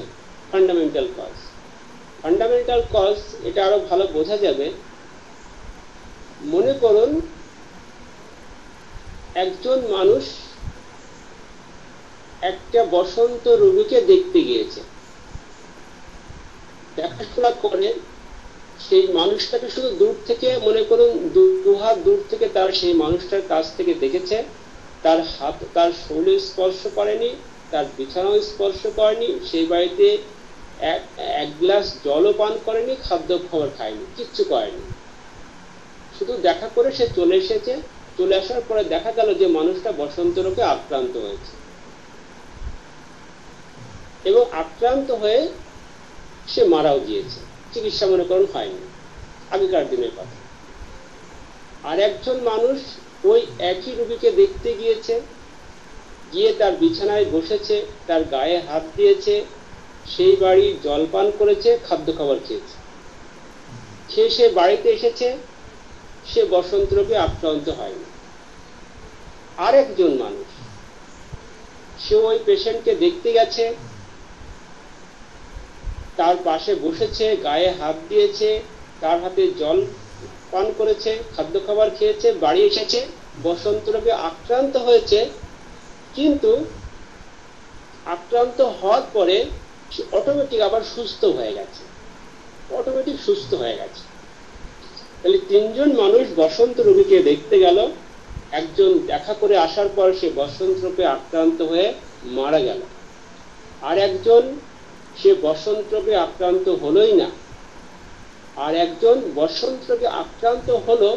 ফান্ডামেন্টাল কজ। ফান্ডামেন্টাল কজ এটা আরো ভালো বোঝা যাবে। মনে করুন একজন মানুষ একটা বসন্ত রোগীকে দেখতে গিয়েছে, দেখাশোনা করে সেই মানুষটাকে শুধু দূর থেকে, মনে করুন 2 হাত দূর থেকে তার সেই মানুষটার কাছ থেকে দেখেছে, তার হাত, তার শরীর স্পর্শ করেনি, তার বিছানাও স্পর্শ করেনি, সেই বাড়িতে এক গ্লাস জলও পান করেনি, খাদ্য খাবার খায়নি, কিচ্ছু করেনি, শুধু দেখা করে সে চলে এসেছে। চলে আসার পরে দেখা গেল যে মানুষটা বসন্ত রোগে আক্রান্ত হয়েছে, এবং আক্রান্ত হয়ে সে মারাও গিয়েছে, চিকিৎসা মনে করুন হয়নি, আগেকার দিনের কথা। আর একজন মানুষ ওই একই রোগীকে দেখতে গিয়েছে, গিয়ে তার বিছানায় বসেছে, তার গায়ে হাত দিয়েছে, সেই বাড়ির জল পান করেছে, খাদ্য খাবার খেয়েছে, খেয়ে সে বাড়িতে এসেছে, সে বসন্ত রোগে আক্রান্ত হয়নি। আর একজন মানুষ, সে ওই পেশেন্টকে দেখতে গেছে, তার পাশে বসেছে, গায়ে হাত দিয়েছে, তার হাতে জল পান করেছে, খাদ্য খাবার খেয়েছে, বাড়ি এসেছে, বসন্ত রোগে আক্রান্ত হয়েছে, কিন্তু আক্রান্ত হওয়ার পরে সে অটোমেটিক আবার সুস্থ হয়ে গেছে, তাহলে 3 জন মানুষ বসন্ত রোগীকে দেখতে গেল, একজন দেখা করে আসার পর সে বসন্ত রোগে আক্রান্ত হয়ে মারা গেল, আর একজন সে বসন্ত রোগে আক্রান্ত হলোই না, আর একজন বসন্ত রোগে আক্রান্ত হলো,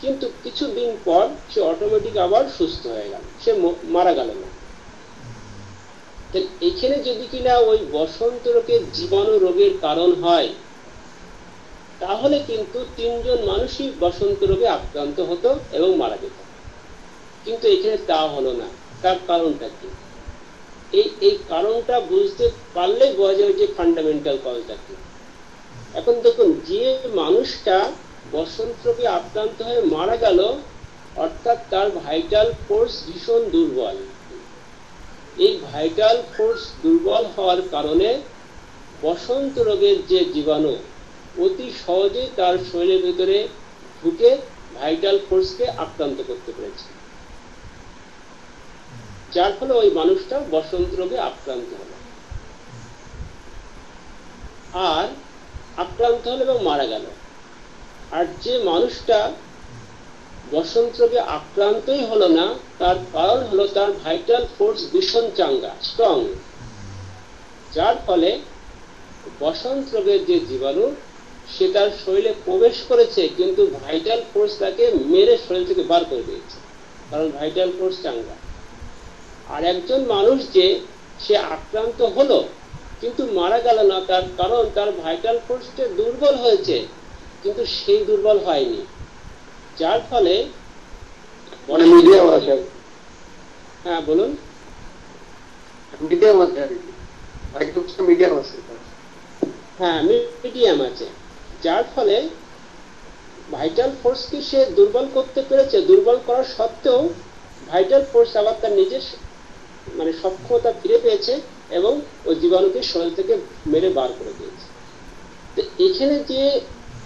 কিন্তু কিছুদিন পর সে অটোমেটিক আবার সুস্থ হয়ে গেল, সে মারা গেল না। এখানে যদি কিনা ওই বসন্ত রোগের জীবাণু রোগের কারণ হয়, তাহলে কিন্তু 3 জন মানুষই বসন্ত রোগে আক্রান্ত হতো এবং মারা যেত। কিন্তু এখানে তা হলো না। তার কারণটা কি? এই কারণটা বুঝতে পারলেই বোঝা যাবে যে ফান্ডামেন্টাল কজটা কি। এখন দেখুন, যে মানুষটা বসন্ত রোগে আক্রান্ত হয়ে মারা গেল, অর্থাৎ তার ভাইটাল ফোর্স ভীষণ দুর্বল। এই ভাইটাল ফোর্স দুর্বল হওয়ার কারণে বসন্ত রোগের যে জীবাণু অতি সহজেই তার শরীরের ভিতরে ঢুকে ভাইটাল ফোর্সকে আক্রান্ত করতে পেরেছে, যার ফলে ওই মানুষটা বসন্ত রোগে আক্রান্ত হলো, আর আক্রান্ত হলো এবং মারা গেল। আর যে মানুষটা বসন্ত রোগে আক্রান্তই হলো না, তার কারণ হলো তার ভাইটাল ফোর্স ভীষণ চাঙ্গা, স্ট্রং, যার ফলে বসন্ত রোগের যে জীবাণু সে তার শরীরে প্রবেশ করেছে, কিন্তু ভাইটাল ফোর্স তাকে মেরে শরীর থেকে বার করে দিয়েছে, কারণ ভাইটাল ফোর্স চাঙ্গা। আর একজন মানুষ যে সে আক্রান্ত হলো কিন্তু মারা গেল না, তার কারণ তার ভাইটাল ফোর্সটা দুর্বল হয়েছে, কিন্তু সেই দুর্বল হয়নি, যার ফলে মিডিয়াম আছে। হ্যাঁ বলুন। মিডিয়াম আছে, মিডিয়াম আছে। হ্যাঁ, মিডিয়াম আছে, যার ফলে ভাইটাল ফোর্সকে সে দুর্বল করতে পেরেছে। দুর্বল করা সত্ত্বেও ভাইটাল ফোর্স আবার তার নিজের মানে সক্ষমতা ফিরে পেয়েছে এবং ওই জীবাণুকে শরীর থেকে মেরে বার করে দিয়েছে। তো এখানে যে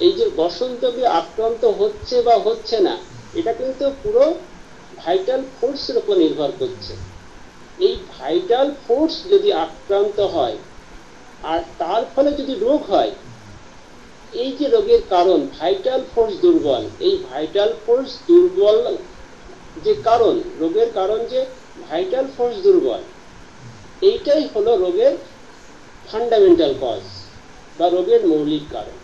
এই যে বসন্তকে আক্রান্ত হচ্ছে বা হচ্ছে না, এটা কিন্তু পুরো ভাইটাল ফোর্সের উপর নির্ভর করছে। এই ভাইটাল ফোর্স যদি আক্রান্ত হয় আর তার ফলে যদি রোগ হয়, এই যে রোগের কারণ ভাইটাল ফোর্স দুর্বল, এই ভাইটাল ফোর্স দুর্বল যে কারণ, রোগের কারণ যে ভাইটাল ফোর্স দুর্বল, এইটাই হলো রোগের ফান্ডামেন্টাল কজ বা রোগের মৌলিক কারণ।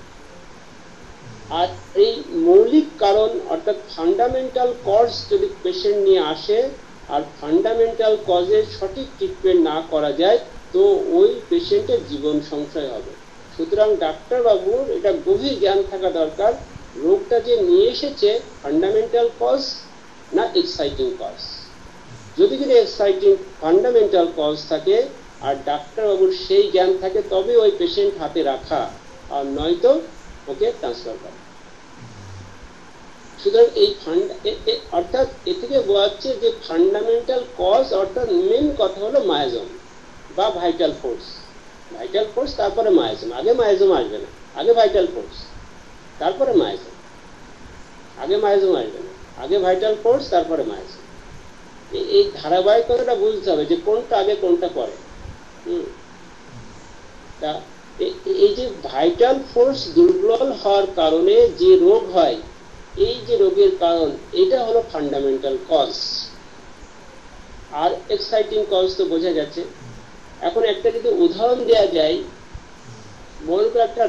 আর এই মৌলিক কারণ অর্থাৎ ফান্ডামেন্টাল কজ যদি পেশেন্ট নিয়ে আসে আর ফান্ডামেন্টাল কজের সঠিক ট্রিটমেন্ট না করা যায়, তো ওই পেশেন্টের জীবন সংশয় হবে। সুতরাং ডাক্তারবাবুর এটা গভীর জ্ঞান থাকা দরকার, রোগটা যে নিয়ে এসেছে ফান্ডামেন্টাল কজ না এক্সাইটিং কজ। যদি এক্সাইটিং ফান্ডামেন্টাল কজ থাকে আর ডাক্তারবাবুর সেই জ্ঞান থাকে, তবে ওই পেশেন্ট হাতে রাখা, আর নয়তো ওকে ট্রান্সফার করা। সুতরাং এই অর্থাৎ এ থেকে বোঝাচ্ছে যে ফান্ডামেন্টাল কজ অর্থাৎ মেন কথা হলো মায়াজম বা ভাইটাল ফোর্স। ভাইটাল ফোর্স তারপরে মায়াজম, আগে মায়াজম আসবে না, আগে ভাইটাল ফোর্স তারপরে মায়াজম, আগে মায়াজম আসবে না, আগে ভাইটাল ফোর্স তারপরে মায়াজম। এই ধারাবাহিকতাটা বুঝতে হবে যে কোনটা আগে কোনটা পরে। তা এই যে ভাইটাল ফোর্স দুর্বল হওয়ার কারণে যে রোগ হয়, এই যে রোগের কারণ, এটা হলো ফান্ডামেন্টাল কজ। আর এক্সাইটিং কজ তো বোঝা গেছে। এখন একটা যদি উদাহরণ দেওয়া যায়, মনে করো একটা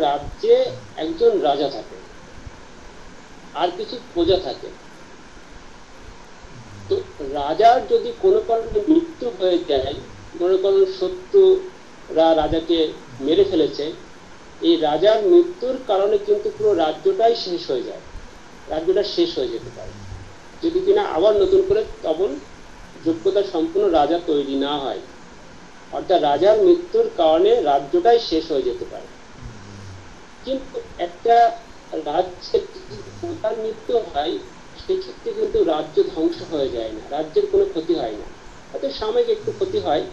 রাজ্যে একজন রাজা থাকে আর কিছু প্রজা থাকে। তো রাজার যদি কোনো কারণে মৃত্যু হয়ে যায়, মনে করুন শত্রুরা রাজাকে মেরে ফেলেছে, এই রাজার মৃত্যুর কারণে কিন্তু পুরো রাজ্যটাই শেষ হয়ে যায়, রাজ্যটা শেষ হয়ে যেতে পারে যদি কিনা আবার নতুন করে তখন যোগ্যতা সম্পূর্ণ রাজা তৈরি না হয়। অর্থাৎ রাজার মৃত্যুর কারণে রাজ্যটাই শেষ হয়ে যেতে পারে। কিন্তু একটা রাজ্যের প্রধান মৃত্যু হয়, সেক্ষেত্রে কিন্তু রাজ্য ধ্বংস হয়ে যায় না, রাজ্যের কোনো ক্ষতি হয় না, হয়তো সাময়িক একটু ক্ষতি হয়,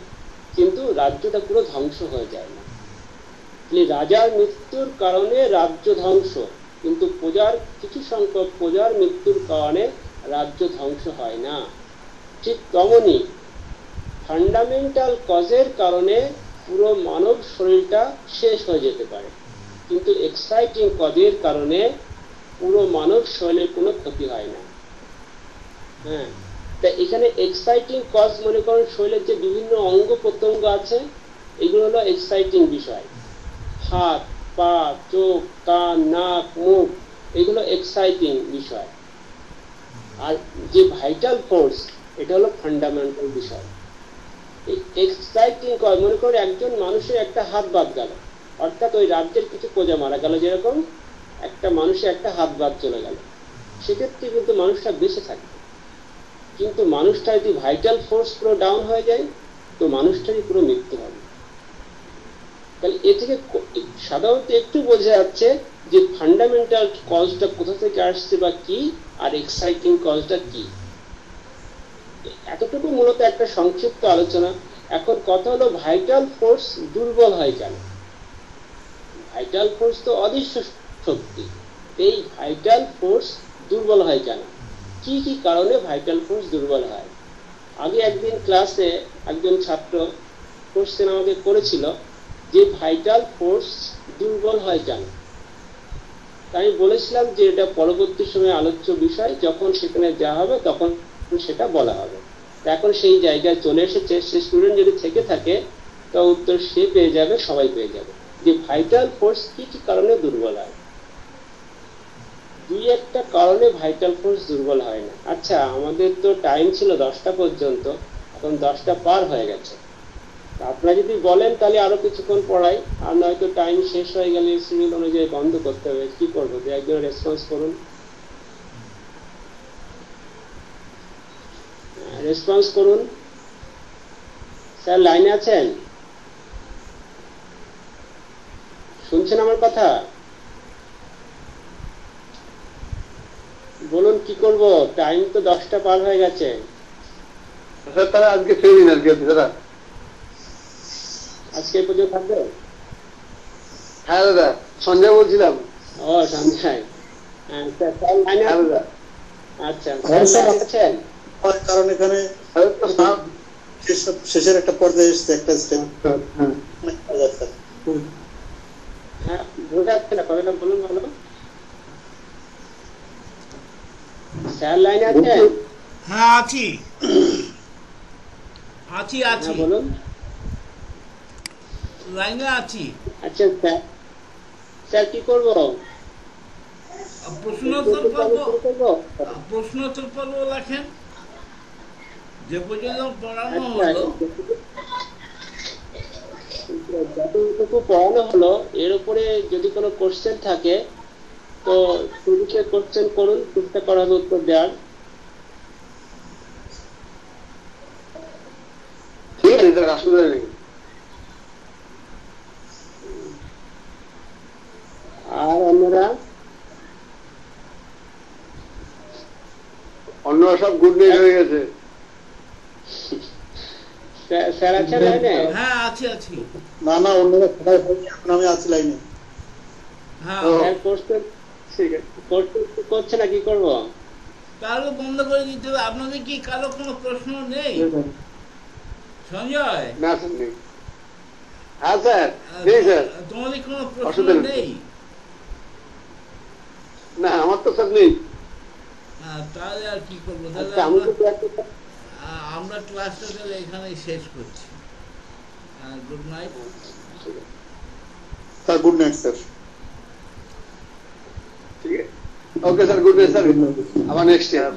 কিন্তু রাজ্যটা পুরো ধ্বংস হয়ে যায় না। রাজার মৃত্যুর কারণে রাজ্য ধ্বংস, কিন্তু প্রজার কিছু সংখ্যক প্রজার মৃত্যুর কারণে রাজ্য ধ্বংস হয় না। ঠিক তেমনই ফান্ডামেন্টাল কজের কারণে পুরো মানব শরীরটা শেষ হয়ে যেতে পারে, কিন্তু এক্সাইটিং কজের কারণে পুরো মানব শরীরের কোনো ক্ষতি হয় না। হ্যাঁ, তা এখানে এক্সাইটিং কজ মনে করেন শরীরের যে বিভিন্ন অঙ্গ প্রত্যঙ্গ আছে, এগুলো হলো এক্সাইটিং বিষয়। হাত, পা, চোখ, কান, নাক, মুখ, এগুলো এক্সাইটিং বিষয়। আর যে ভাইটাল ফোর্স, এটা হলো ফান্ডামেন্টাল বিষয়। এক্সাইটিং কজ মনে করেন একজন মানুষের একটা হাত বাদ গেল, অর্থাৎ ওই রাজ্যের কিছু প্রজা মারা গেল, যেরকম একটা মানুষের একটা হাত বাদ চলে গেল, সেক্ষেত্রে কিন্তু মানুষটা বেঁচে থাকবে। কিন্তু মানুষটা যদি ভাইটাল ফোর্স পুরো ডাউন হয়ে যায়, তো মানুষটারই পুরো মৃত্যু হবে। তাহলে এ থেকে সাধারণত একটু বোঝা যাচ্ছে যে ফান্ডামেন্টাল কজটা কোথা থেকে আসছে বা কি, আর এক্সাইটিং কজটা কি। এতটুকু মূলত একটা সংক্ষিপ্ত আলোচনা। এখন কথা হলো ভাইটাল ফোর্স দুর্বল হয় কেন? ভাইটাল ফোর্স তো অদৃশ্য শক্তি, এই ভাইটাল ফোর্স দুর্বল হয় কেন? কি কি কারণে ভাইটাল ফোর্স দুর্বল হয়? আগে একদিন ক্লাসে একজন ছাত্র কোশ্চেন আমাকে করেছিল যে ভাইটাল ফোর্স দুর্বল হয় কেন। আমি বলেছিলাম যে এটা পরবর্তী সময়ে আলোচ্য বিষয়, যখন সেখানে যা হবে তখন সেটা বলা হবে। এখন সেই জায়গায় চলে এসেছে, সে স্টুডেন্ট যদি থেকে থাকে তা উত্তর সে পেয়ে যাবে, সবাই পেয়ে যাবে যে ভাইটাল ফোর্স কি কি কারণে দুর্বল হয়। দুই একটা কারণে ভাইটাল ফোর্স দুর্বল হয় না। আচ্ছা, আমাদের তো টাইম ছিল 10টা পর্যন্ত, এখন 10টা পার হয়ে গেছে। আপনারা যদি বলেন তাহলে আরো কিছুক্ষণ পড়াই, আর নয়তো টাইম শেষ হয়ে গেলে সিরিয়াল অনুযায়ী বন্ধ করতে হবে। কি করবো? একজন রেসপন্স করুন, রেসপন্স করুন। স্যার লাইনে আছেন? শুনছেন আমার কথা? বলুন কি করব, টাইম তো 10টা পার হয়ে গেছে। স্যার তারা আজকে ফেরি না কি দাদা? আজকে এই পর্যন্ত থাকবে? হ্যাঁ দাদা, সঞ্জয় বলছিলাম। ও সঞ্জয়, আচ্ছা স্যার লাইনে হ্যাঁ আছেন? দাদা। আচ্ছা হ্যাঁ, স্যার স্যার। লাইনে আছেন? কারণ এখানে শেষের একটা পর্যায়ে এসছে একটা স্টেপ হ্যাঁ হ্যাঁ বোঝা যাচ্ছে না, কথাটা বলুন ভালো। স্যার লাইনে আছেন? হ্যাঁ আছি আছি আছি হ্যাঁ বলুন। লাইনে আছি। আচ্ছা স্যার, স্যার কি করবো? প্রশ্নোত্তর পর্ব শুরু করবো? প্রশ্নোত্তর পর্ব লেখেন যে পর্যন্ত পড়ানো আচ্ছা, হলো। যতটুকু পড়ানো হলো এর উপরে যদি কোনো কোশ্চেন থাকে তো শুরুতে কোশ্চেন করুন, চেষ্টা করা হবে উত্তর দেওয়ার। ঠিক আছে স্যার, অসুবিধা নেই। আর অন্যরা? অন্যরা সব গুড নাইট হয়ে গেছে। স্যার আছেন লাইনে? হ্যাঁ আছি আছি। না না অন্যরা সবাই হয়নি, এখন আমি আছি লাইনে। হ্যাঁ ও। স্যার কোশ্চেন ঠিক আছে। করছে না, কি করবো? তাহলে বন্ধ করে দিতে হবে। আপনাদের কি কারো কোনো প্রশ্ন নেই? সঞ্জয়, না স্যার নেই। হ্যাঁ স্যার, নেই স্যার। তোমাদের কোনো প্রশ্ন অসুবিধা নেই। নেই? না আমার তো স্যার নেই। তাহলে আর কি করবো? তাহলে আচ্ছা আমি তো আমরা ক্লাসটা তাহলে এখানেই শেষ করছি। Good night. Sir good night sir. ঠিক আছে, okay sir, good night sir. আবার নেক্সট ইয়ার।